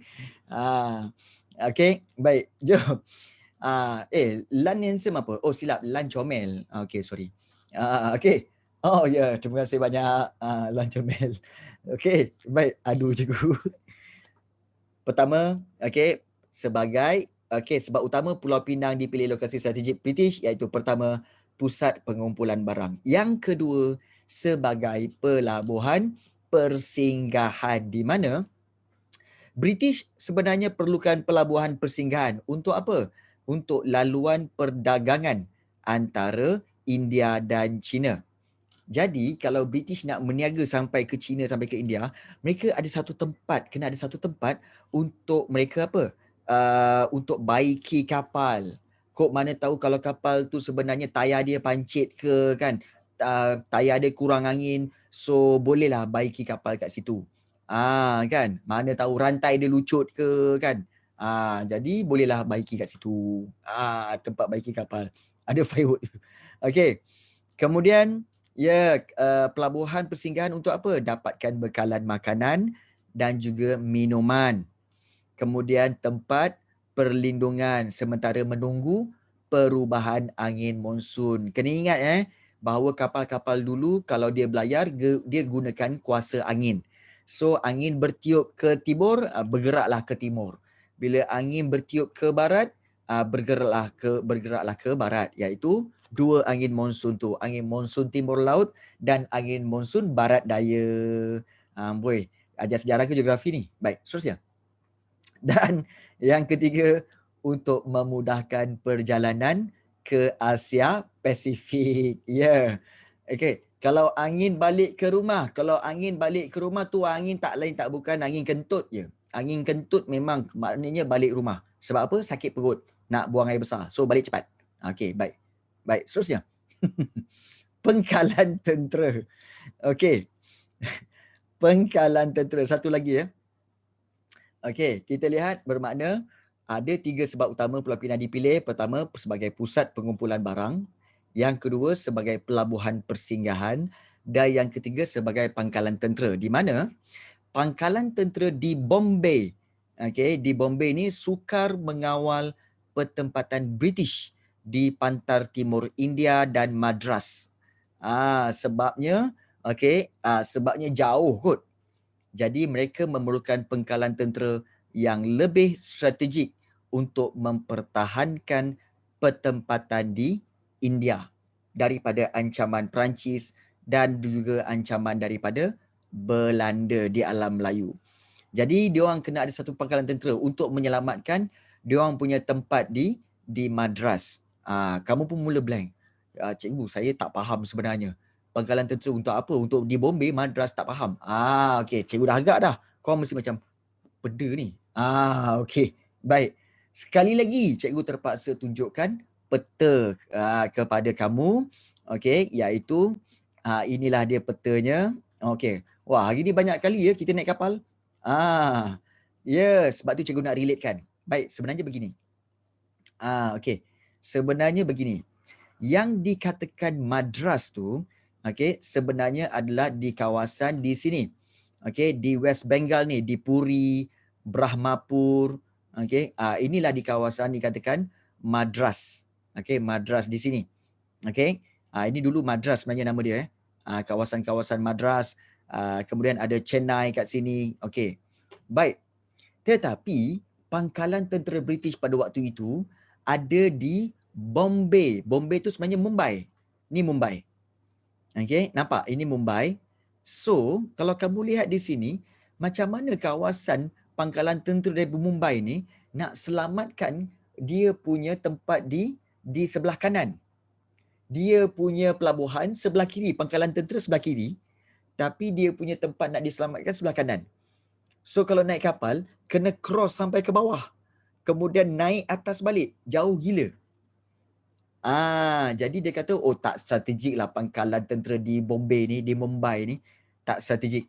Okay. Baik. Jom. Lan handsome apa? Oh, silap. Lan comel. Okay, sorry. Okay. Oh, ya. Yeah. Terima kasih banyak. Lan comel. Okey, baik. Aduh cikgu. Pertama, sebab utama Pulau Pinang dipilih lokasi strategik British iaitu pertama, pusat pengumpulan barang. Yang kedua, sebagai pelabuhan persinggahan di mana British sebenarnya perlukan pelabuhan persinggahan untuk apa? Untuk laluan perdagangan antara India dan China. Jadi kalau British nak meniaga sampai ke China, sampai ke India, mereka ada satu tempat, kena ada satu tempat untuk mereka apa? Untuk baiki kapal. Kok mana tahu kalau kapal tu sebenarnya tayar dia pancit ke kan? Tayar dia kurang angin, so bolehlah baiki kapal kat situ. Kan? Mana tahu rantai dia lucut ke kan? Jadi bolehlah baiki kat situ. Tempat baiki kapal. Ada firewood. Okey. Kemudian pelabuhan persinggahan untuk apa? Dapatkan bekalan makanan dan juga minuman. Kemudian tempat perlindungan sementara menunggu perubahan angin monsun. Kena ingat bahawa kapal-kapal dulu kalau dia berlayar dia gunakan kuasa angin. So angin bertiup ke timur, bergeraklah ke timur. Bila angin bertiup ke barat, bergeraklah ke barat, iaitu dua angin monsun tu, angin monsun timur laut dan angin monsun barat daya. Boy, ajar sejarah ke geografi ni? Baik, seterusnya. Dan yang ketiga, untuk memudahkan perjalanan ke Asia Pasifik. Okey, kalau angin balik ke rumah, tu angin tak lain tak bukan angin kentut je. Angin kentut memang maknanya balik rumah. Sebab apa? Sakit perut, nak buang air besar. So balik cepat. Okey, baik. Baik, seterusnya. Pengkalan tentera. Okey. Pengkalan tentera. Satu lagi ya. Okey, kita lihat bermakna ada 3 sebab utama Pulau Pinang dipilih. Pertama, sebagai pusat pengumpulan barang. Yang kedua, sebagai pelabuhan persinggahan. Dan yang ketiga, sebagai pangkalan tentera. Di mana pangkalan tentera di Bombay. Di Bombay ni sukar mengawal pertempatan British di pantar timur India dan Madras. Sebabnya jauh kot. Jadi mereka memerlukan pengkalan tentera yang lebih strategik untuk mempertahankan pertempatan di India daripada ancaman Perancis dan juga ancaman daripada Belanda di alam Melayu. Jadi diorang kena ada satu pangkalan tentera untuk menyelamatkan diorang punya tempat di Madras. Kamu pun mula blank. Cikgu, saya tak faham sebenarnya. Pangkalan tentera untuk apa? Untuk di Bombay, Madras, tak faham. Okey, cikgu dah agak dah. Kau mesti macam benda ni. Okey. Baik. Sekali lagi cikgu terpaksa tunjukkan peta kepada kamu. Okey, iaitu inilah dia petanya. Okey. Wah, hari ni banyak kali ya kita naik kapal. Sebab tu cikgu nak relatekan. Baik, sebenarnya begini. Okey. Sebenarnya begini. Yang dikatakan Madras tu, sebenarnya adalah di kawasan di sini. Di West Bengal ni, di Puri, Brahmapur. Inilah di kawasan dikatakan Madras. Madras di sini. Ini dulu Madras sebenarnya nama dia. Kawasan-kawasan Madras. Kemudian ada Chennai kat sini. Baik. Tetapi pangkalan tentera British pada waktu itu ada di Bombay. Bombay tu sebenarnya Mumbai. Ni Mumbai. Nampak? Ini Mumbai. So, kalau kamu lihat di sini, macam mana kawasan pangkalan tentera dari Mumbai ni nak selamatkan dia punya tempat di sebelah kanan. Dia punya pelabuhan sebelah kiri, pangkalan tentera sebelah kiri, tapi dia punya tempat nak diselamatkan sebelah kanan. So, kalau naik kapal, kena cross sampai ke bawah. Kemudian naik atas balik. Jauh gila. Jadi dia kata, tak strategik lah pangkalan tentera di Bombay ni, di Mumbai ni. Tak strategik.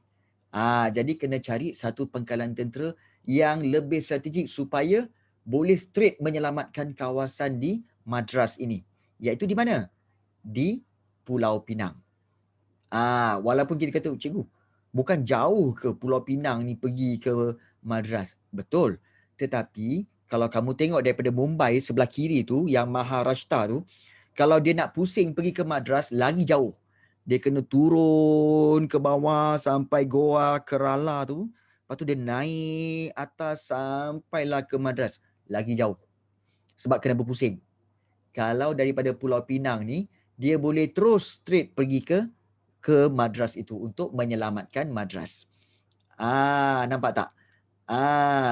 Jadi kena cari satu pangkalan tentera yang lebih strategik supaya boleh straight menyelamatkan kawasan di Madras ini. Iaitu di mana? Di Pulau Pinang. Walaupun kita kata, cikgu, bukan jauh ke Pulau Pinang ni pergi ke Madras. Betul. Tetapi kalau kamu tengok daripada Mumbai sebelah kiri tu, yang Maharashtra tu, kalau dia nak pusing pergi ke Madras, lagi jauh. Dia kena turun ke bawah sampai Goa Kerala tu. Lepas tu dia naik atas sampailah ke Madras. Lagi jauh. Sebab kena berpusing. Kalau daripada Pulau Pinang ni, dia boleh terus straight pergi ke Madras itu untuk menyelamatkan Madras. Nampak tak?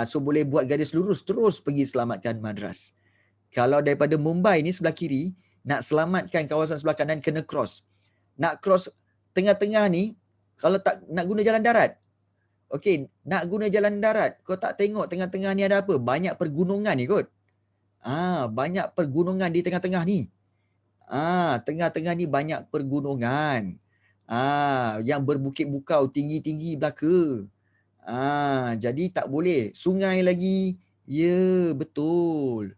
So boleh buat garis lurus terus pergi selamatkan Madras. Kalau daripada Mumbai ni sebelah kiri, nak selamatkan kawasan sebelah kanan kena cross. Nak cross tengah-tengah ni, kalau tak nak guna jalan darat. Okey, nak guna jalan darat, kau tak tengok tengah-tengah ni ada apa? Banyak pergunungan ni kot. Banyak pergunungan di tengah-tengah ni. Tengah-tengah ni banyak pergunungan. Yang berbukit bukau tinggi-tinggi belaka. Jadi tak boleh. Sungai lagi. Ya, betul.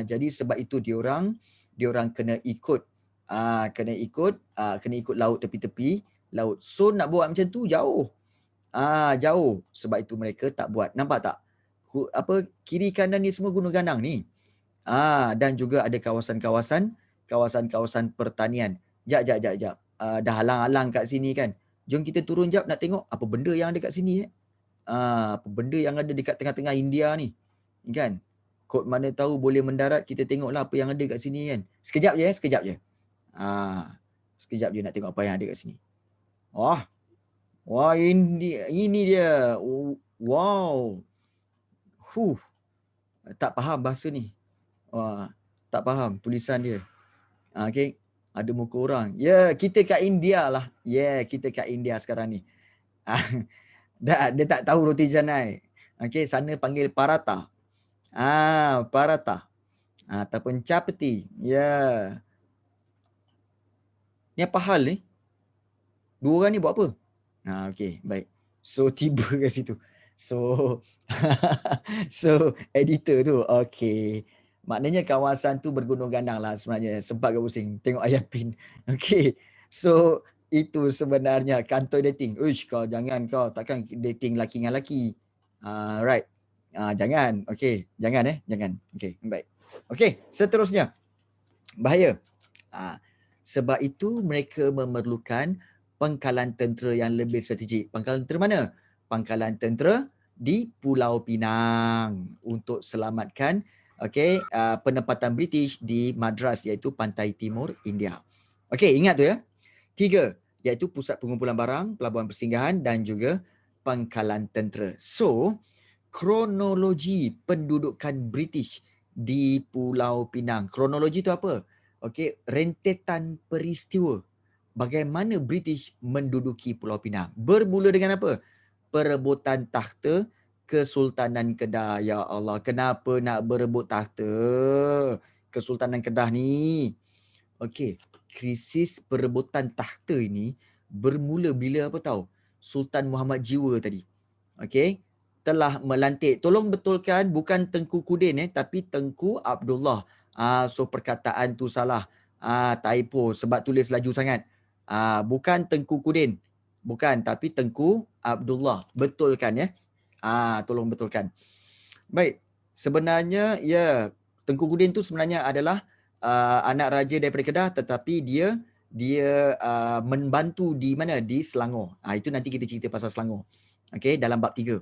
Jadi sebab itu diorang kena ikut kena ikut laut tepi-tepi laut. So nak buat macam tu jauh. Jauh. Sebab itu mereka tak buat. Nampak tak? Kiri kanan ni semua gunung ganang ni. Dan juga ada kawasan-kawasan pertanian. Jap. Dah halang-halang kat sini kan. Jom kita turun jap nak tengok apa benda yang ada kat sini. Apa benda yang ada dekat tengah-tengah India ni. Kan? Kod mana tahu boleh mendarat, kita tengoklah apa yang ada kat sini kan. Sekejap je. Sekejap je nak tengok apa yang ada kat sini. Wah, ini dia. Wow. Tak faham bahasa ni. Tak faham tulisan dia. Okay. Ada muka orang. Kita kat India lah. Kita kat India sekarang ni. Dia tak tahu roti canai. Okay, sana panggil paratha. Paratha. Ataupun chapati. Ni apa hal ni? Dua orang ni buat apa? Okay, baik. So, tiba kat situ. So, editor tu. Okay. Maknanya kawasan tu bergunung ganang lah sebenarnya. Sempat ke pusing. Tengok ayat pin. Okay. So, itu sebenarnya kantor dating. Kau jangan kau. Takkan dating laki dengan laki. Right. Jangan. Okay. Jangan. Okay. Baik. Okay. Seterusnya. Bahaya. Sebab itu mereka memerlukan pangkalan tentera yang lebih strategik. Pangkalan tentera mana? Pangkalan tentera di Pulau Pinang untuk selamatkan penempatan British di Madras iaitu pantai timur India. Okey, ingat tu ya. 3 iaitu pusat pengumpulan barang, pelabuhan persinggahan dan juga pangkalan tentera. So, kronologi pendudukan British di Pulau Pinang. Kronologi tu apa? Okey, rentetan peristiwa bagaimana British menduduki Pulau Pinang. Bermula dengan apa? Perebutan takhta Kesultanan Kedah. Ya Allah, kenapa nak berebut takhta Kesultanan Kedah ni? Okey, krisis perebutan takhta ini bermula bila apa tahu? Sultan Muhammad Jiwa tadi. Okey, telah melantik. Tolong betulkan bukan Tengku Kudin tapi Tengku Abdullah. So perkataan tu salah. Typo sebab tulis laju sangat. Bukan Tengku Kudin. Bukan, tapi Tengku Abdullah. Betulkan ya. Tolong betulkan. Baik. Sebenarnya Tengku Kudin tu sebenarnya adalah anak raja daripada Kedah, tetapi dia membantu di mana? Di Selangor. Itu nanti kita cerita pasal Selangor. Okey, dalam bab 3.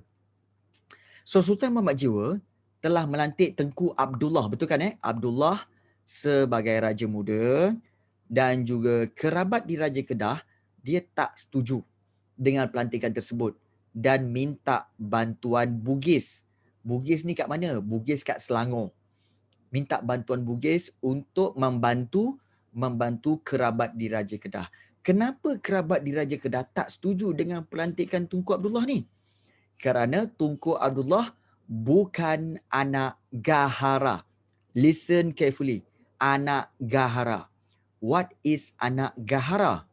So Sultan Muhammad Jiwa telah melantik Tengku Abdullah, betul kan Abdullah sebagai raja muda, dan juga kerabat di Raja Kedah dia tak setuju dengan pelantikan tersebut dan minta bantuan Bugis. Bugis ni kat mana? Bugis kat Selangor. Minta bantuan Bugis untuk membantu kerabat di Raja Kedah. Kenapa kerabat di Raja Kedah tak setuju dengan pelantikan Tunku Abdullah ni? Kerana Tunku Abdullah bukan anak Gahara. Listen carefully. Anak Gahara. What is anak Gahara?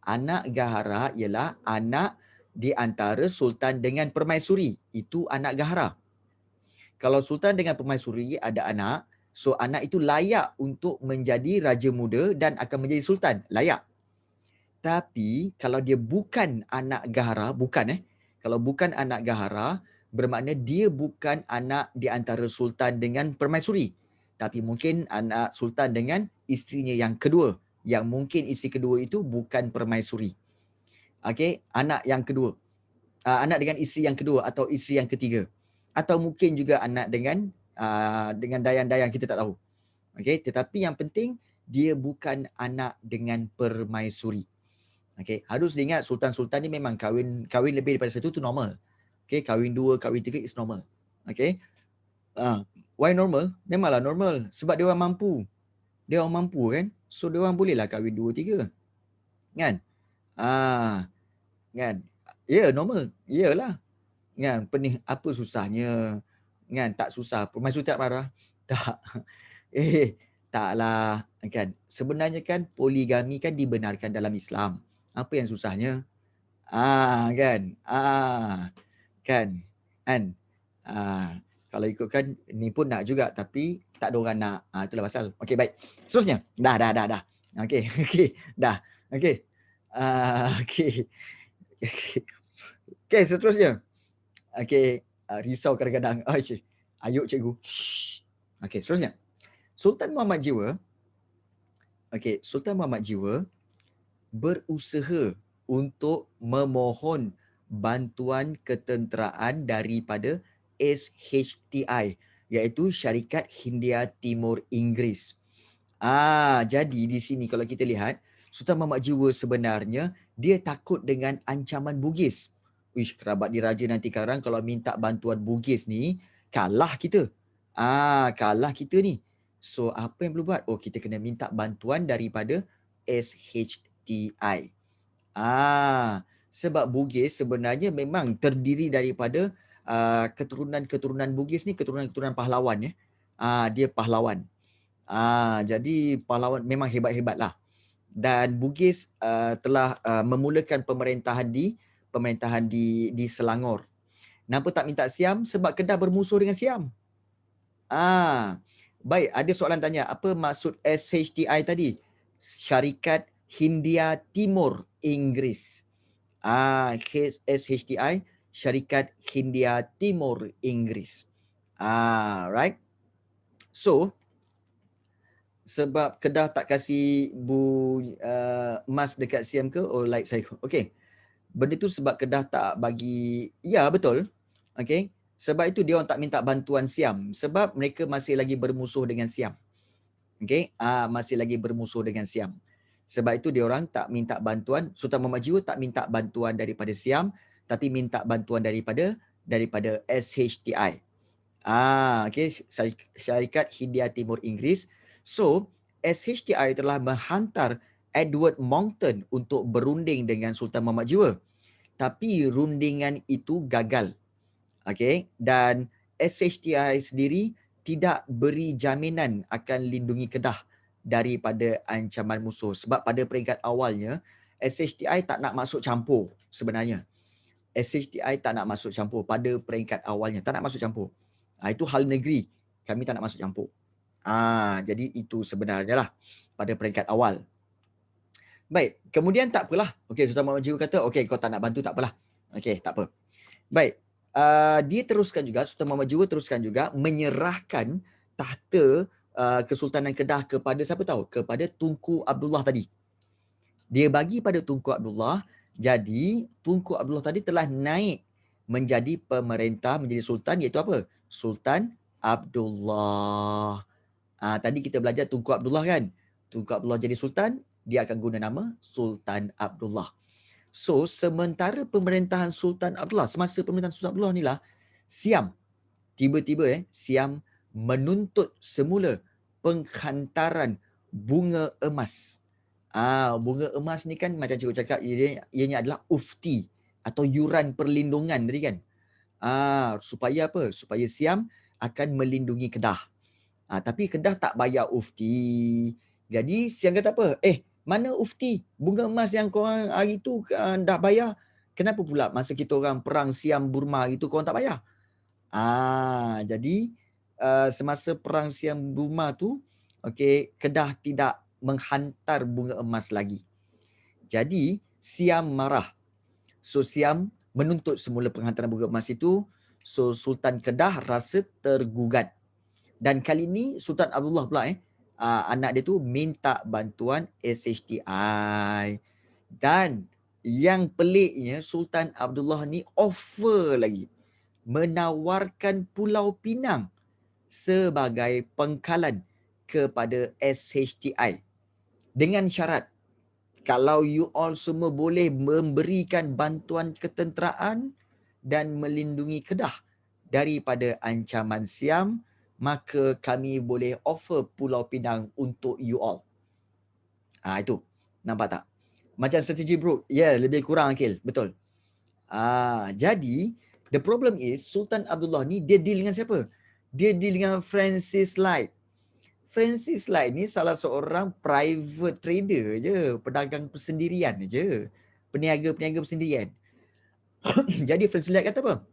Anak Gahara ialah anak di antara Sultan dengan Permaisuri. Itu anak Gahara. Kalau Sultan dengan Permaisuri ada anak, so anak itu layak untuk menjadi raja muda dan akan menjadi Sultan. Layak. Tapi kalau dia bukan anak Gahara, kalau bukan anak Gahara, bermakna dia bukan anak di antara Sultan dengan Permaisuri. Tapi mungkin anak Sultan dengan isterinya yang kedua. yang mungkin isteri kedua itu bukan permaisuri. Okey, anak yang kedua. Anak dengan isteri yang kedua atau isteri yang ketiga. Atau mungkin juga anak dengan dayang-dayang, kita tak tahu. Okey, tetapi yang penting dia bukan anak dengan permaisuri. Okey, harus diingat sultan-sultan ni memang kahwin lebih daripada satu tu normal. Okey, kahwin dua, kahwin tiga is normal. Okey. Why normal? Memanglah normal sebab dia orang mampu. Dia orang mampu kan? So dia orang bolehlah kahwin dua, tiga. Kan? Kan? Ya, normal. Iyalah. Kan? Pening apa susahnya? Kan? Tak susah. Permaisuri tak marah? Tak. Taklah. Kan? Sebenarnya kan poligami kan dibenarkan dalam Islam. Apa yang susahnya? Kan? Kan? Kan? Kalau ikutkan ni pun nak juga tapi tak ada orang nak. Itulah pasal. Okey, baik. Seterusnya. Dah. Okey, okey. Dah. Okey. Okey. Okey, seterusnya. Okey, risau kadang-kadang. Ayuk cikgu. Okey, seterusnya. Sultan Muhammad Jiwa. Okey, Sultan Muhammad Jiwa berusaha untuk memohon bantuan ketenteraan daripada SHTI, iaitu Syarikat Hindia Timur Inggeris. Jadi di sini kalau kita lihat, Sultan Muhammad Jiwa sebenarnya dia takut dengan ancaman Bugis. Kerabat diraja nanti sekarang kalau minta bantuan Bugis ni, kalah kita. Kalah kita ni. So apa yang perlu buat? Kita kena minta bantuan daripada SHTI. Sebab Bugis sebenarnya memang terdiri daripada keturunan-keturunan Bugis ni, keturunan-keturunan pahlawan ya. Dia pahlawan. Jadi pahlawan memang hebat-hebatlah. Dan Bugis telah memulakan pemerintahan di Selangor. Kenapa tak minta Siam? Sebab Kedah bermusuh dengan Siam. Baik, ada soalan tanya, apa maksud SHTI tadi? Syarikat Hindia Timur Inggeris. SHTI, Syarikat Hindia Timur Inggeris. Right. So, sebab Kedah tak kasih emas dekat Siam ke? Like saya. Okey. Benda tu sebab Kedah tak bagi. Ya, betul. Okey. Sebab itu dia orang tak minta bantuan Siam. Sebab mereka masih lagi bermusuh dengan Siam. Okey. Masih lagi bermusuh dengan Siam. Sebab itu dia orang tak minta bantuan. Sultan Muhammad Jiwa tak minta bantuan daripada Siam, tapi minta bantuan daripada SHTI. Okey, Syarikat Hindia Timur Inggeris. So, SHTI telah menghantar Edward Monckton untuk berunding dengan Sultan Muhammad Jiwa. Tapi rundingan itu gagal. Okey, dan SHTI sendiri tidak beri jaminan akan lindungi Kedah daripada ancaman musuh. Sebab pada peringkat awalnya, SHTI tak nak masuk campur sebenarnya. SHTI tak nak masuk campur pada peringkat awalnya. Tak nak masuk campur. Itu hal negeri. Kami tak nak masuk campur. Jadi itu sebenarnya lah pada peringkat awal. Baik, kemudian tak apalah. Okey, Sultan Muhammad Jiwa kata, okey, kau tak nak bantu, tak apalah. Okey, tak apa. Baik, dia teruskan juga, Sultan Muhammad Jiwa teruskan juga menyerahkan tahta Kesultanan Kedah kepada siapa tahu? Kepada Tunku Abdullah tadi. Dia bagi pada Tunku Abdullah, jadi Tunku Abdullah tadi telah naik menjadi pemerintah, menjadi sultan, iaitu apa? Sultan Abdullah. Tadi kita belajar Tunku Abdullah kan? Tunku Abdullah jadi sultan, dia akan guna nama Sultan Abdullah. So, sementara pemerintahan Sultan Abdullah, semasa pemerintahan Sultan Abdullah inilah, Siam, tiba-tiba Siam menuntut semula penghantaran bunga emas. Bunga emas ni kan macam cikgu cakap, ianya adalah ufti atau yuran perlindungan tadi kan. Supaya apa? Supaya Siam akan melindungi Kedah. Tapi Kedah tak bayar ufti. Jadi Siam kata apa? Mana ufti? Bunga emas yang korang hari tu dah bayar. Kenapa pula masa kita orang perang Siam Burma itu korang tak bayar? Jadi semasa perang Siam Burma tu, okey, Kedah tidak menghantar bunga emas lagi. Jadi Siam marah. So Siam menuntut semula penghantaran bunga emas itu. So Sultan Kedah rasa tergugat. Dan kali ini Sultan Abdullah pula anak dia tu minta bantuan SHTI. Dan yang peliknya, Sultan Abdullah ni offer lagi, menawarkan Pulau Pinang sebagai pengkalan kepada SHTI dengan syarat, kalau you all semua boleh memberikan bantuan ketenteraan dan melindungi Kedah daripada ancaman Siam, maka kami boleh offer Pulau Pinang untuk you all. Itu. Nampak tak? Macam strategi bro. Ya, lebih kurang Akil. Betul. Jadi, the problem is Sultan Abdullah ni dia deal dengan siapa? Dia deal dengan Francis Light. Francis Light ni salah seorang private trader je, pedagang persendirian je, peniaga-peniaga persendirian. Jadi Francis Light kata apa?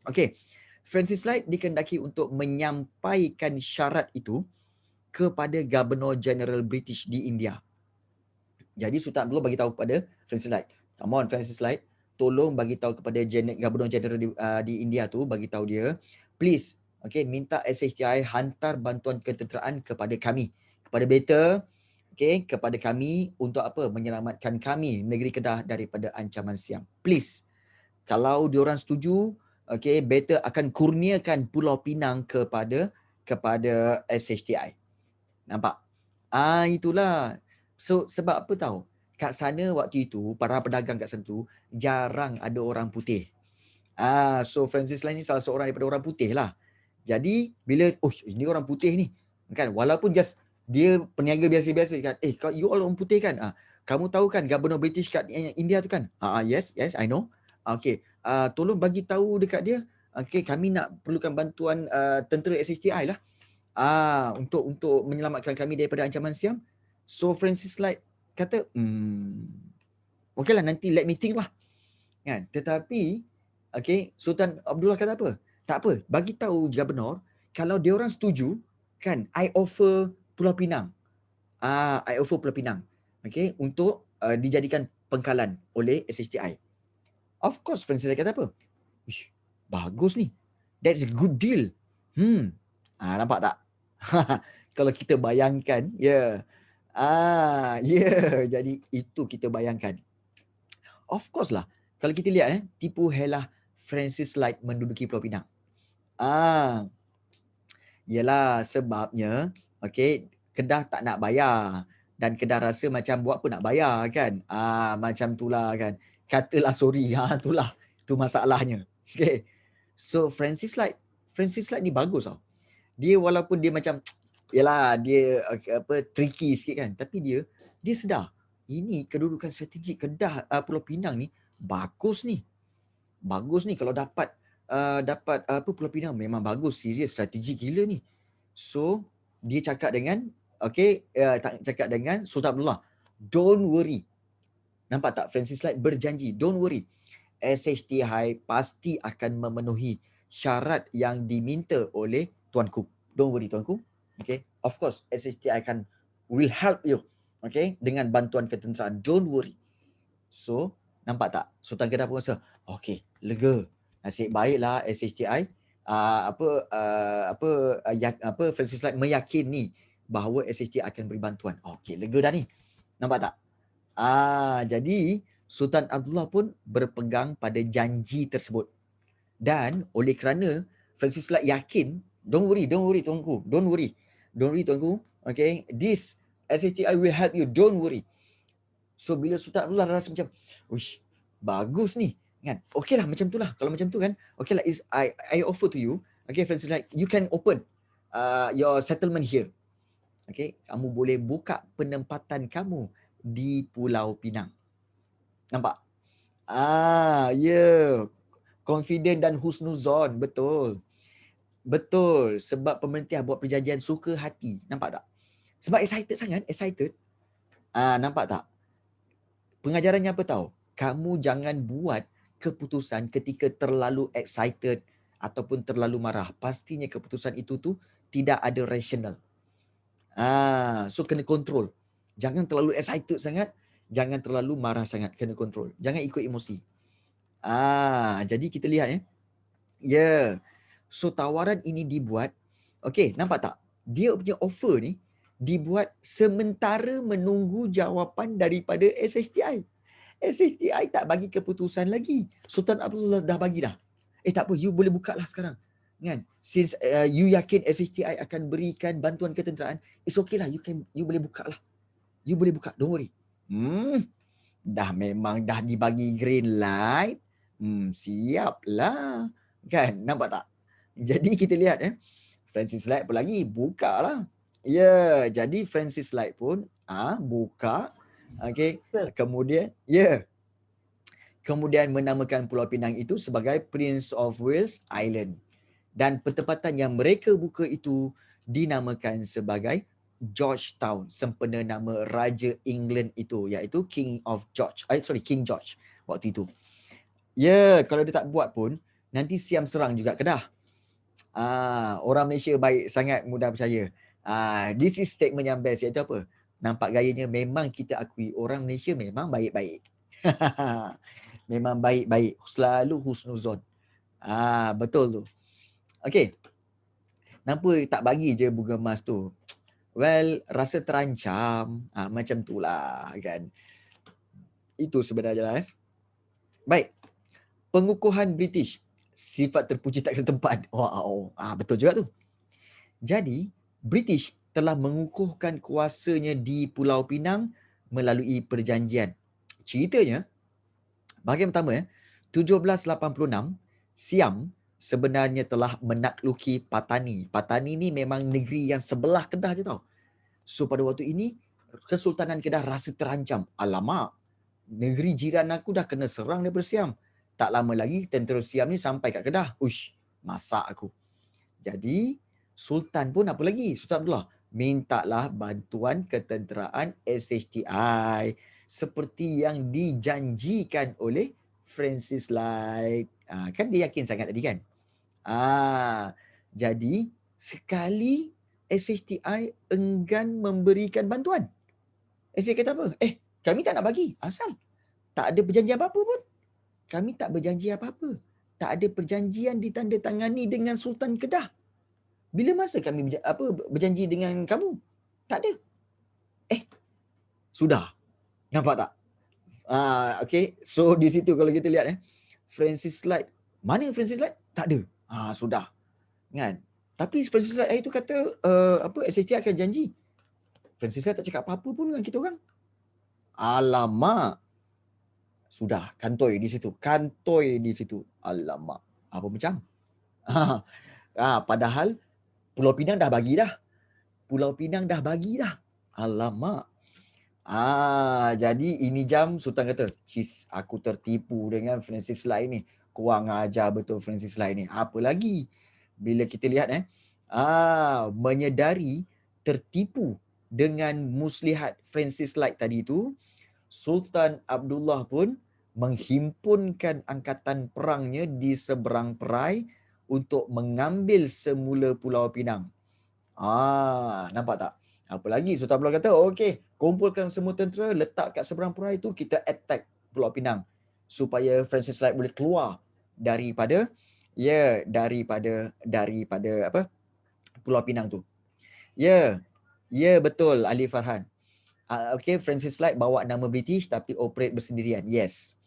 Okey, Francis Light dikehendaki untuk menyampaikan syarat itu kepada Governor General British di India. Jadi Sultan Abdullah bagi tahu kepada Francis Light, come on Francis Light, tolong bagi tahu kepada Governor General di India tu, bagi tahu dia, please, okay, minta SHTI hantar bantuan ketenteraan kepada kami, kepada better, okay, kepada kami untuk apa? Menyelamatkan kami, negeri Kedah daripada ancaman Siam. Please, kalau diorang setuju, okay, better akan kurniakan Pulau Pinang kepada SHTI. Nampak? Itulah. So, sebab apa tahu? Kat sana waktu itu, para pedagang kat sana tu, jarang ada orang putih. So Francis Lai ni salah seorang daripada orang putih lah. Jadi, bila, ini orang putih ni. Kan, walaupun just dia peniaga biasa-biasa kan. You all orang putih kan? Kamu tahu kan Governor British kat India tu kan? Yes, I know. Okay, tolong bagi tahu dekat dia. Okay, kami nak perlukan bantuan tentera SHTI lah. Untuk menyelamatkan kami daripada ancaman Siam. So Francis Light kata, okay lah, nanti let me think lah. Kan? Tetapi, okay, Sultan Abdullah kata apa? Tak apa, bagi tahu Governor, kalau dia orang setuju, kan, I offer Pulau Pinang. I offer Pulau Pinang. Okay, untuk dijadikan pengkalan oleh SHTI. Of course, Francis Light kata apa? Bagus ni. That's a good deal. Nampak tak? Kalau kita bayangkan, jadi itu kita bayangkan. Of course lah, kalau kita lihat tipu helah Francis Light menduduki Pulau Pinang. Yalah, sebabnya Kedah tak nak bayar dan Kedah rasa macam buat apa nak bayar kan. Macam itulah kan. Katalah sorry, itulah itu masalahnya. Okay. So Francis Light ni bagus tau. Dia walaupun dia macam dia tricky sikit kan, tapi dia sedar ini kedudukan strategik Kedah, Pulau Pinang ni bagus ni kalau dapat Pulau Pinang memang bagus, serius, strategik gila ni. So dia cakap dengan cakap dengan Sultan Abdullah, don't worry. Nampak tak, Francis Light berjanji, don't worry, SHTI pasti akan memenuhi syarat yang diminta oleh tuanku. Don't worry tuanku. Okay, of course SHTI will help you. Okay, dengan bantuan ketenteraan. Don't worry. So, nampak tak? Sultan Kedah pun rasa, okay, lega. Nasib baiklah SHTI Francis Light meyakini bahawa SHTI akan beri bantuan. Okay, lega dah ni. Nampak tak? Jadi Sultan Abdullah pun berpegang pada janji tersebut. Dan oleh kerana Francis Light yakin, don't worry tuanku, don't worry tuanku, okay, this SHTI will help you, don't worry. So bila Sultan Abdullah rasa macam, bagus ni kan, okay lah macam tu lah, kalau macam tu kan, okay lah, I offer to you, okay Francis Light, you can open your settlement here. Okay, kamu boleh buka penempatan kamu di Pulau Pinang. Nampak? Confident dan husnuzon. Betul. Sebab pemerintah buat perjanjian suka hati. Nampak tak? Sebab excited sangat. Nampak tak? Pengajarannya apa tahu? Kamu jangan buat keputusan ketika terlalu excited ataupun terlalu marah. Pastinya keputusan itu tu tidak ada rasional. So kena kontrol. Jangan terlalu excited sangat, jangan terlalu marah sangat, kena kontrol. Jangan ikut emosi. Jadi kita lihat So tawaran ini dibuat, okay, nampak tak? Dia punya offer ni dibuat sementara menunggu jawapan daripada SHTI. SHTI tak bagi keputusan lagi. Sultan Abdullah dah bagi dah. Tak apa, you boleh buka lah sekarang. Kan? Since you yakin SHTI akan berikan bantuan ketenteraan, it's okay lah, you boleh buka lah. You boleh buka, don't worry. Dah memang dah dibagi green light. Siap lah. Kan, nampak tak? Jadi kita lihat Francis Light pun lagi, buka lah. Ya, jadi Francis Light pun buka. Okay. Kemudian, kemudian menamakan Pulau Pinang itu sebagai Prince of Wales Island. Dan pertempatan yang mereka buka itu dinamakan sebagai Georgetown, sempena nama Raja England itu, iaitu King George waktu itu. Ya, kalau dia tak buat pun, nanti Siam serang juga Kedah. Orang Malaysia baik sangat, mudah percaya. This is statement yang best, iaitu apa? Nampak gayanya memang kita akui orang Malaysia memang baik-baik. Memang baik-baik, selalu husnuzon. Betul tu. Okey. Kenapa tak bagi je bunga emas tu? Well, rasa terancam. Macam tu lah kan. Itu sebenarnya lah. Baik. Pengukuhan British. Sifat terpuji tak kena tempat. Wow. Betul juga tu. Jadi, British telah mengukuhkan kuasanya di Pulau Pinang melalui perjanjian. Ceritanya, bahagian pertama, 1786, Siam sebenarnya telah menakluki Patani. Patani ni memang negeri yang sebelah Kedah je tau. So pada waktu ini, Kesultanan Kedah rasa terancam. Alamak, negeri jiran aku dah kena serang daripada Siam. Tak lama lagi tentera Siam ni sampai kat Kedah. Uish, masak aku. Jadi, Sultan pun apa lagi? Sultan Abdullah mintalah bantuan ketenteraan SHTI seperti yang dijanjikan oleh Francis Light. Kan dia yakin sangat tadi kan? Jadi sekali SHTI enggan memberikan bantuan. SHTI kata apa? Kami tak nak bagi. Asal tak ada perjanjian apa-apa pun. Kami tak berjanji apa-apa. Tak ada perjanjian ditandatangani dengan Sultan Kedah. Bila masa kami berjanji dengan kamu? Tak ada. Sudah. Nampak tak? Okay. So di situ kalau kita lihat Francis Light. Mana Francis Light? Tak ada. Sudah. Kan? Tapi Francis Light itu kata SHT akan janji. Francis Light tak cakap apa-apa pun dengan kita orang. Alamak. Sudah. Kantoi di situ. Alamak. Apa macam? Padahal Pulau Pinang dah bagi dah. Alamak. Jadi ini jam Sultan kata, "Cis, aku tertipu dengan Francis Light ni. Kurang ajar betul Francis Light ni." Apa lagi? Bila kita lihat menyedari tertipu dengan muslihat Francis Light tadi tu, Sultan Abdullah pun menghimpunkan angkatan perangnya di seberang perai untuk mengambil semula Pulau Pinang. Nampak tak? Apa lagi? Sultan Abdullah kata, okey, kumpulkan semua tentera, letak kat seberang perai tu, kita attack Pulau Pinang supaya Francis Light boleh keluar daripada Pulau Pinang tu. Ya, betul Ali Farhan. Okey, Francis Light bawa nama British tapi operate bersendirian. Yes.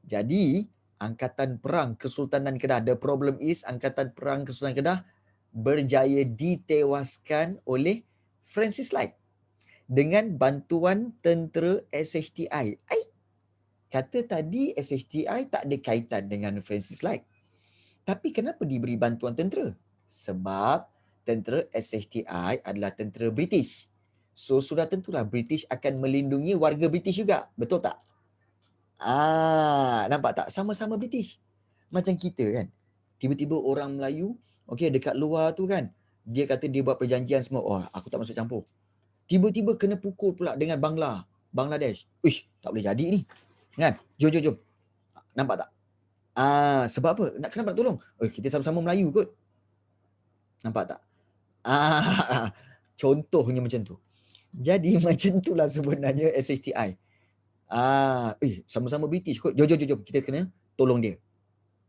Jadi, angkatan perang Kesultanan Kedah, the problem is angkatan perang Kesultanan Kedah berjaya ditewaskan oleh Francis Light dengan bantuan tentera SHTI. Kata tadi SHTI tak ada kaitan dengan Francis Light. Tapi kenapa diberi bantuan tentera? Sebab tentera SHTI adalah tentera British. So sudah tentulah British akan melindungi warga British juga. Betul tak? Nampak tak? Sama-sama British. Macam kita kan. Tiba-tiba orang Melayu, dekat luar tu kan, dia kata dia buat perjanjian semua. Aku tak masuk campur. Tiba-tiba kena pukul pula dengan Bangladesh. Uish, tak boleh jadi ni. Kan? Jom. Nampak tak? Sebab apa? Kenapa nak tolong? Kita sama-sama Melayu kot. Nampak tak? Contohnya macam tu. Jadi macam itulah sebenarnya SHTI. Sama-sama British kot. Jom. Kita kena tolong dia.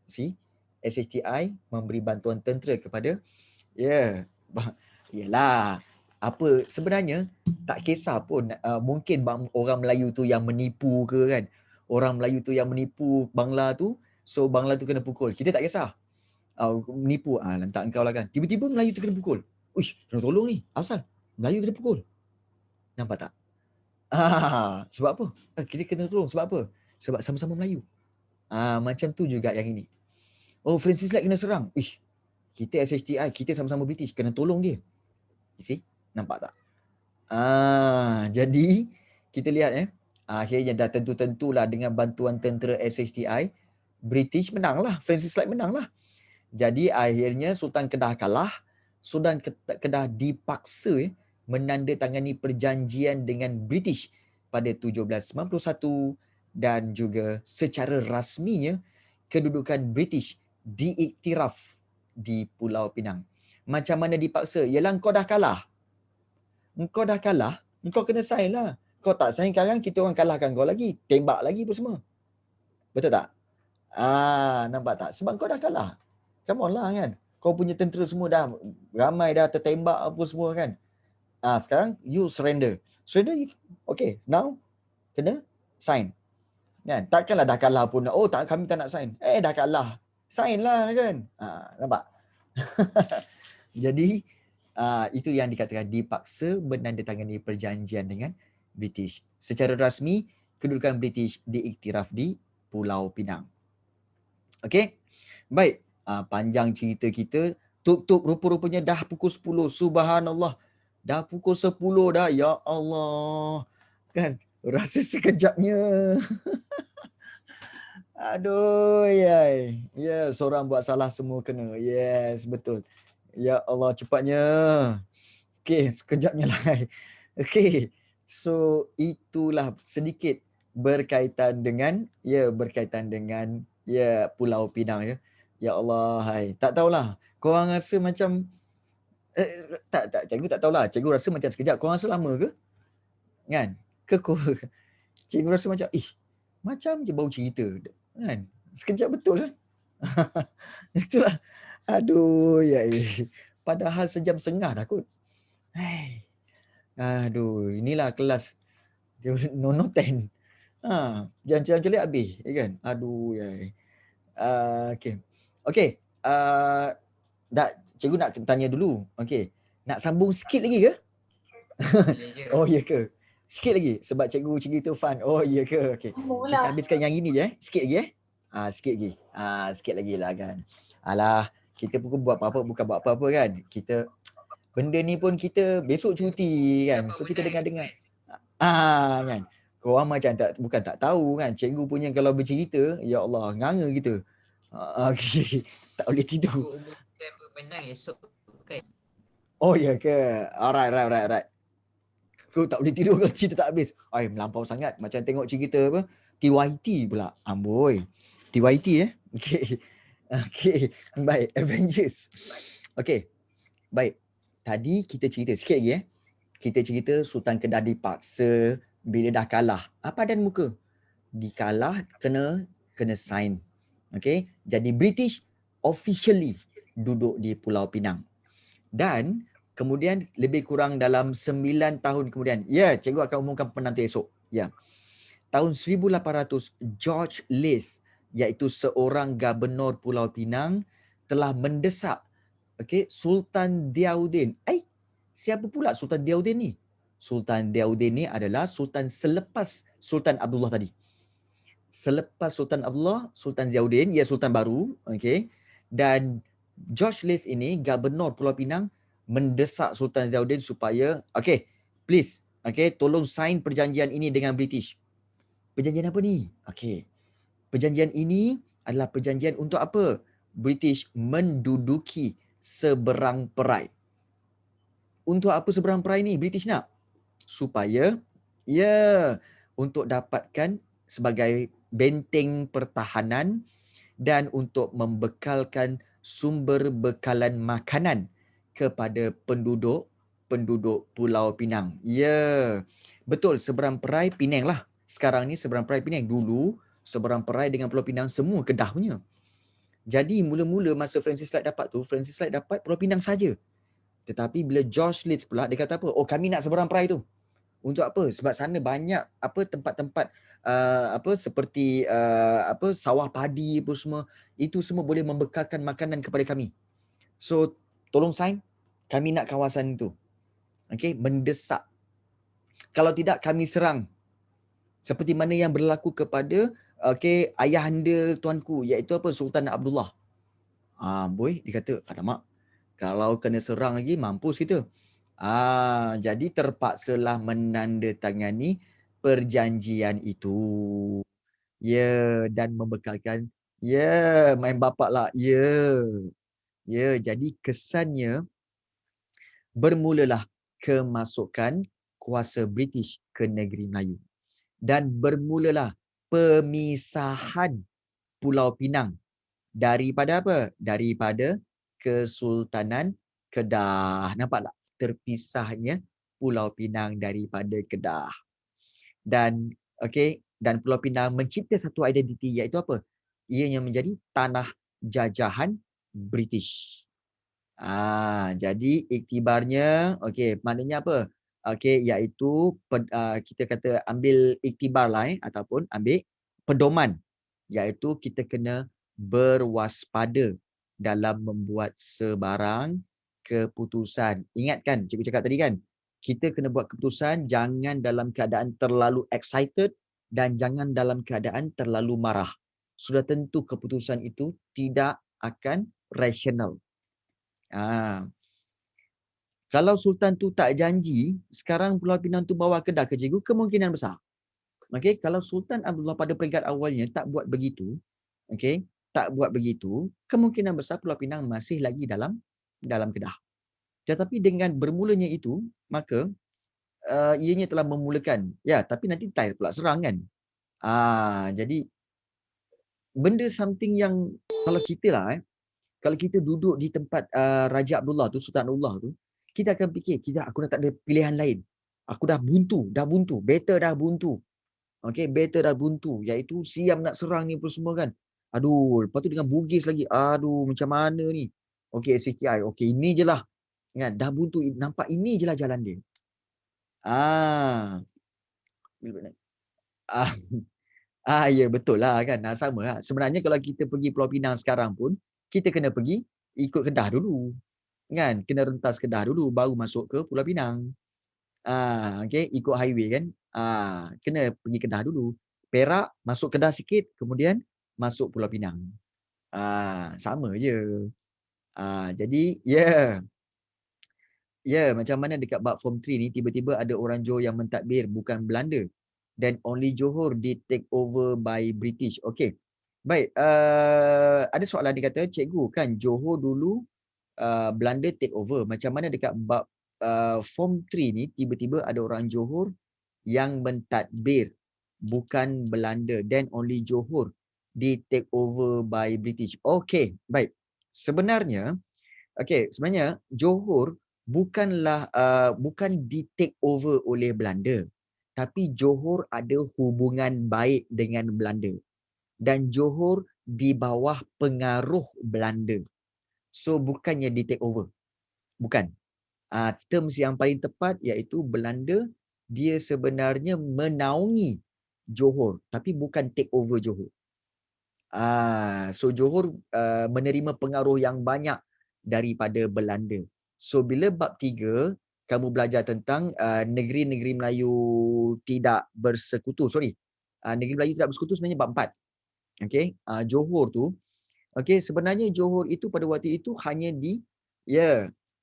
See? SHTI memberi bantuan tentera kepada yelah. Apa sebenarnya tak kisah pun mungkin orang Melayu tu yang menipu ke kan. Orang Melayu tu yang menipu Bangla tu, so Bangla tu kena pukul. Kita tak kisah. Menipu, lantak engkau lah kan. Tiba-tiba Melayu tu kena pukul. Uish, kena tolong ni. Asal Melayu kena pukul. Nampak tak? Sebab apa? Kita kena tolong sebab apa? Sebab sama-sama Melayu. Macam tu juga yang ini. Oh, Francis Light kena serang. Ish, kita SHTI, kita sama-sama British, kena tolong dia. You see? Nampak tak? Jadi kita lihat akhirnya dah tentu-tentulah dengan bantuan tentera SHTI, British menanglah, Francis Light menanglah. Jadi akhirnya Sultan Kedah kalah. Sultan Kedah dipaksa menandatangani perjanjian dengan British pada 1791 dan juga secara rasminya kedudukan British diiktiraf di Pulau Pinang. Macam mana dipaksa? Yalah kau dah kalah. Engkau dah kalah, engkau kena sign lah. Kau tak sign sekarang, kita orang kalahkan kau lagi. Tembak lagi pun semua. Betul tak? Nampak tak? Sebab kau dah kalah. Come on lah kan. Kau punya tentera semua dah ramai dah tertembak apa semua kan. Sekarang you surrender. Surrender, okay. Now, kena sign. Kan? Takkanlah dah kalah pun. Oh, tak, kami tak nak sign. Dah kalah. Sign lah kan. Nampak? Jadi, itu yang dikatakan dipaksa menandatangani perjanjian dengan British. Secara rasmi, kedudukan British diiktiraf di Pulau Pinang. Okey? Baik. Panjang cerita kita. Tup-tup rupa-rupanya dah pukul 10. Subhanallah. Dah pukul 10 dah. Ya Allah. Kan? Rasa sekejapnya. Aduh, yai. Ya, seorang buat salah semua kena. Yes, betul. Ya Allah, cepatnya. Okey, sekejapnya lah. Okey. So, itulah sedikit berkaitan dengan Pulau Pinang ya. Ya Allah, hai. Tak tahulah. Korang rasa macam tak cikgu tak tahulah. Cikgu rasa macam sekejap. Korang rasa lama ke? Kan? Cikgu rasa macam macam je baru cerita. Kan? Sekejap betul kan? Itulah. Aduh, ya. Padahal sejam setengah dah kot. Aduh, inilah kelas nono 10. Jangan celik habis, ya kan? Aduh, ya. Okey. Okey. Cikgu nak tanya dulu. Okey. Nak sambung sikit lagi ke? Oh, ya ke? Sikit lagi sebab cikgu cerita fun. Oh, ya ke? Okey. Kita habiskan yang ini je Sikit lagi sikit lagi. Sikit lagi lah kan. Alah, kita pun buat apa-apa bukan buat apa-apa kan. Kita benda ni pun kita besok cuti kan. So kita dengar-dengar. Kan. Korang macam bukan tak tahu kan. Cikgu punya kalau bercerita, ya Allah, nganga kita. Okay. Tak boleh tidur. Menang esok kan. Oh ya ke? Alright. Kau tak boleh tidur kalau cerita tak habis. Melampau sangat. Macam tengok cerita apa? TYT pula. Amboi. TYT Okay. Baik. Avengers. Okay. Baik. Tadi kita cerita sikit lagi Kita cerita Sultan Kedah dipaksa bila dah kalah. Apa dan muka? Dikalah kena sign. Okay. Jadi British officially duduk di Pulau Pinang. Dan kemudian lebih kurang dalam 9 tahun kemudian. Ya, cikgu akan umumkan penanti esok. Ya. Tahun 1800, George Leith, iaitu seorang gubernur Pulau Pinang, telah mendesak Sultan Diauddin. Siapa pula Sultan Diauddin ni? Sultan Diauddin ni adalah sultan selepas Sultan Abdullah tadi. Selepas Sultan Abdullah, Sultan Diauddin, ia sultan baru, dan George Leith ini, gubernur Pulau Pinang, mendesak Sultan Diauddin supaya, please, tolong sign perjanjian ini dengan British. Perjanjian apa ni? Perjanjian ini adalah perjanjian untuk apa? British menduduki seberang perai. Untuk apa seberang perai ni British nak? Supaya, untuk dapatkan sebagai benteng pertahanan dan untuk membekalkan sumber bekalan makanan kepada penduduk Pulau Pinang. Ya, betul, seberang perai Penang lah. Sekarang ni seberang perai Penang. Dulu seberang perai dengan Pulau Pinang semua Kedah punya. Jadi mula-mula masa Francis Light dapat tu, Francis Light dapat Pulau Pinang saja. Tetapi bila George Leith pula, dia kata apa? Oh, kami nak seberang perai tu. Untuk apa? Sebab sana banyak apa tempat-tempat apa seperti apa sawah padi apa semua. Itu semua boleh membekalkan makanan kepada kami. So, tolong sign. Kami nak kawasan itu. Okey, mendesak. Kalau tidak kami serang. Seperti mana yang berlaku kepada ayahanda tuanku iaitu apa? Sultan Abdullah. Boy dia kata, alamak, kalau kena serang lagi mampus kita. Jadi terpaksalah menandatangani perjanjian itu. Ya, dan membekalkan. Ya, main bapak lah. Ya. Ya, jadi kesannya bermulalah kemasukan kuasa British ke negeri Melayu. Dan bermulalah pemisahan Pulau Pinang daripada apa? Daripada Kesultanan Kedah. Nampak tak? Terpisahnya Pulau Pinang daripada Kedah. Dan dan Pulau Pinang mencipta satu identiti iaitu apa? Ianya menjadi tanah jajahan British. Jadi iktibarnya maknanya apa? Iaitu kita kata ambil iktibar lah ataupun ambil pedoman iaitu kita kena berwaspada dalam membuat sebarang keputusan. Ingat kan cikgu cakap tadi kan? Kita kena buat keputusan jangan dalam keadaan terlalu excited dan jangan dalam keadaan terlalu marah. Sudah tentu keputusan itu tidak akan rasional. Kalau Sultan tu tak janji, sekarang Pulau Pinang tu bawa Kedah ke cikgu, kemungkinan besar. Kalau Sultan Abdullah pada peringkat awalnya tak buat begitu, tak buat begitu, kemungkinan besar Pulau Pinang masih lagi dalam Kedah. Tetapi dengan bermulanya itu, maka ianya telah memulakan. Ya, tapi nanti Thai pula serang kan. Jadi benda something yang kalau kita lah kalau kita duduk di tempat Raja Abdullah tu, Sultan Abdullah tu, kita akan fikir, aku dah tak ada pilihan lain. Aku dah buntu. Better dah buntu. Better dah buntu. Iaitu siam nak serang ni pun semua kan. Aduh, lepas tu dengan Bugis lagi. Aduh, macam mana ni? SCTI. Ini je lah. Kan? Dah buntu. Nampak ini je lah jalan dia. Ya betul lah kan. Sama lah. Sebenarnya kalau kita pergi Pulau Pinang sekarang pun, kita kena pergi ikut Kedah dulu. Kan? Kena rentas Kedah dulu baru masuk ke Pulau Pinang. Ikut highway kan. Kena pergi Kedah dulu. Perak masuk Kedah sikit, kemudian masuk Pulau Pinang. Sama je. Jadi macam mana dekat bab form 3 ni tiba-tiba ada orang Johor yang mentadbir bukan Belanda. Then only Johor di take over by British. Baik, ada soalan dia kata, cikgu kan Johor dulu Belanda take over. Macam mana dekat bab form 3 ni tiba-tiba ada orang Johor yang mentadbir bukan Belanda, then only Johor di take over by British. Baik. Sebenarnya Johor bukanlah bukan di take over oleh Belanda, tapi Johor ada hubungan baik dengan Belanda dan Johor di bawah pengaruh Belanda. So bukannya di take over. Bukan. Terms yang paling tepat iaitu Belanda dia sebenarnya menaungi Johor tapi bukan take over Johor. So Johor menerima pengaruh yang banyak daripada Belanda. So bila bab 3 kamu belajar tentang negeri-negeri Melayu tidak bersekutu. Negeri Melayu tidak bersekutu sebenarnya bab 4. Johor tu sebenarnya Johor itu pada waktu itu hanya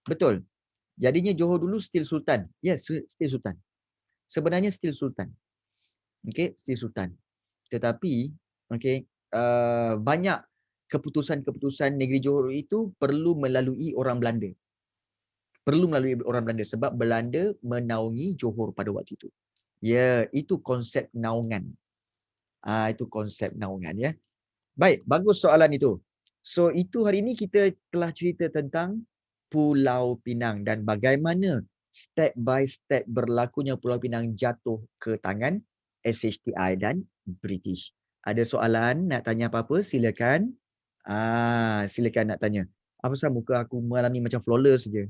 betul. Jadinya Johor dulu still Sultan. Still Sultan. Sebenarnya still Sultan. Still Sultan. Tetapi banyak keputusan-keputusan negeri Johor itu perlu melalui orang Belanda. Sebab Belanda menaungi Johor pada waktu itu. Itu konsep naungan. Itu konsep naungan ya. Baik, bagus soalan itu. So itu hari ini kita telah cerita tentang Pulau Pinang dan bagaimana step by step berlakunya Pulau Pinang jatuh ke tangan SHTI dan British. Ada soalan nak tanya apa-apa silakan. Silakan nak tanya. Apa sebab muka aku malam ni macam flawless saja.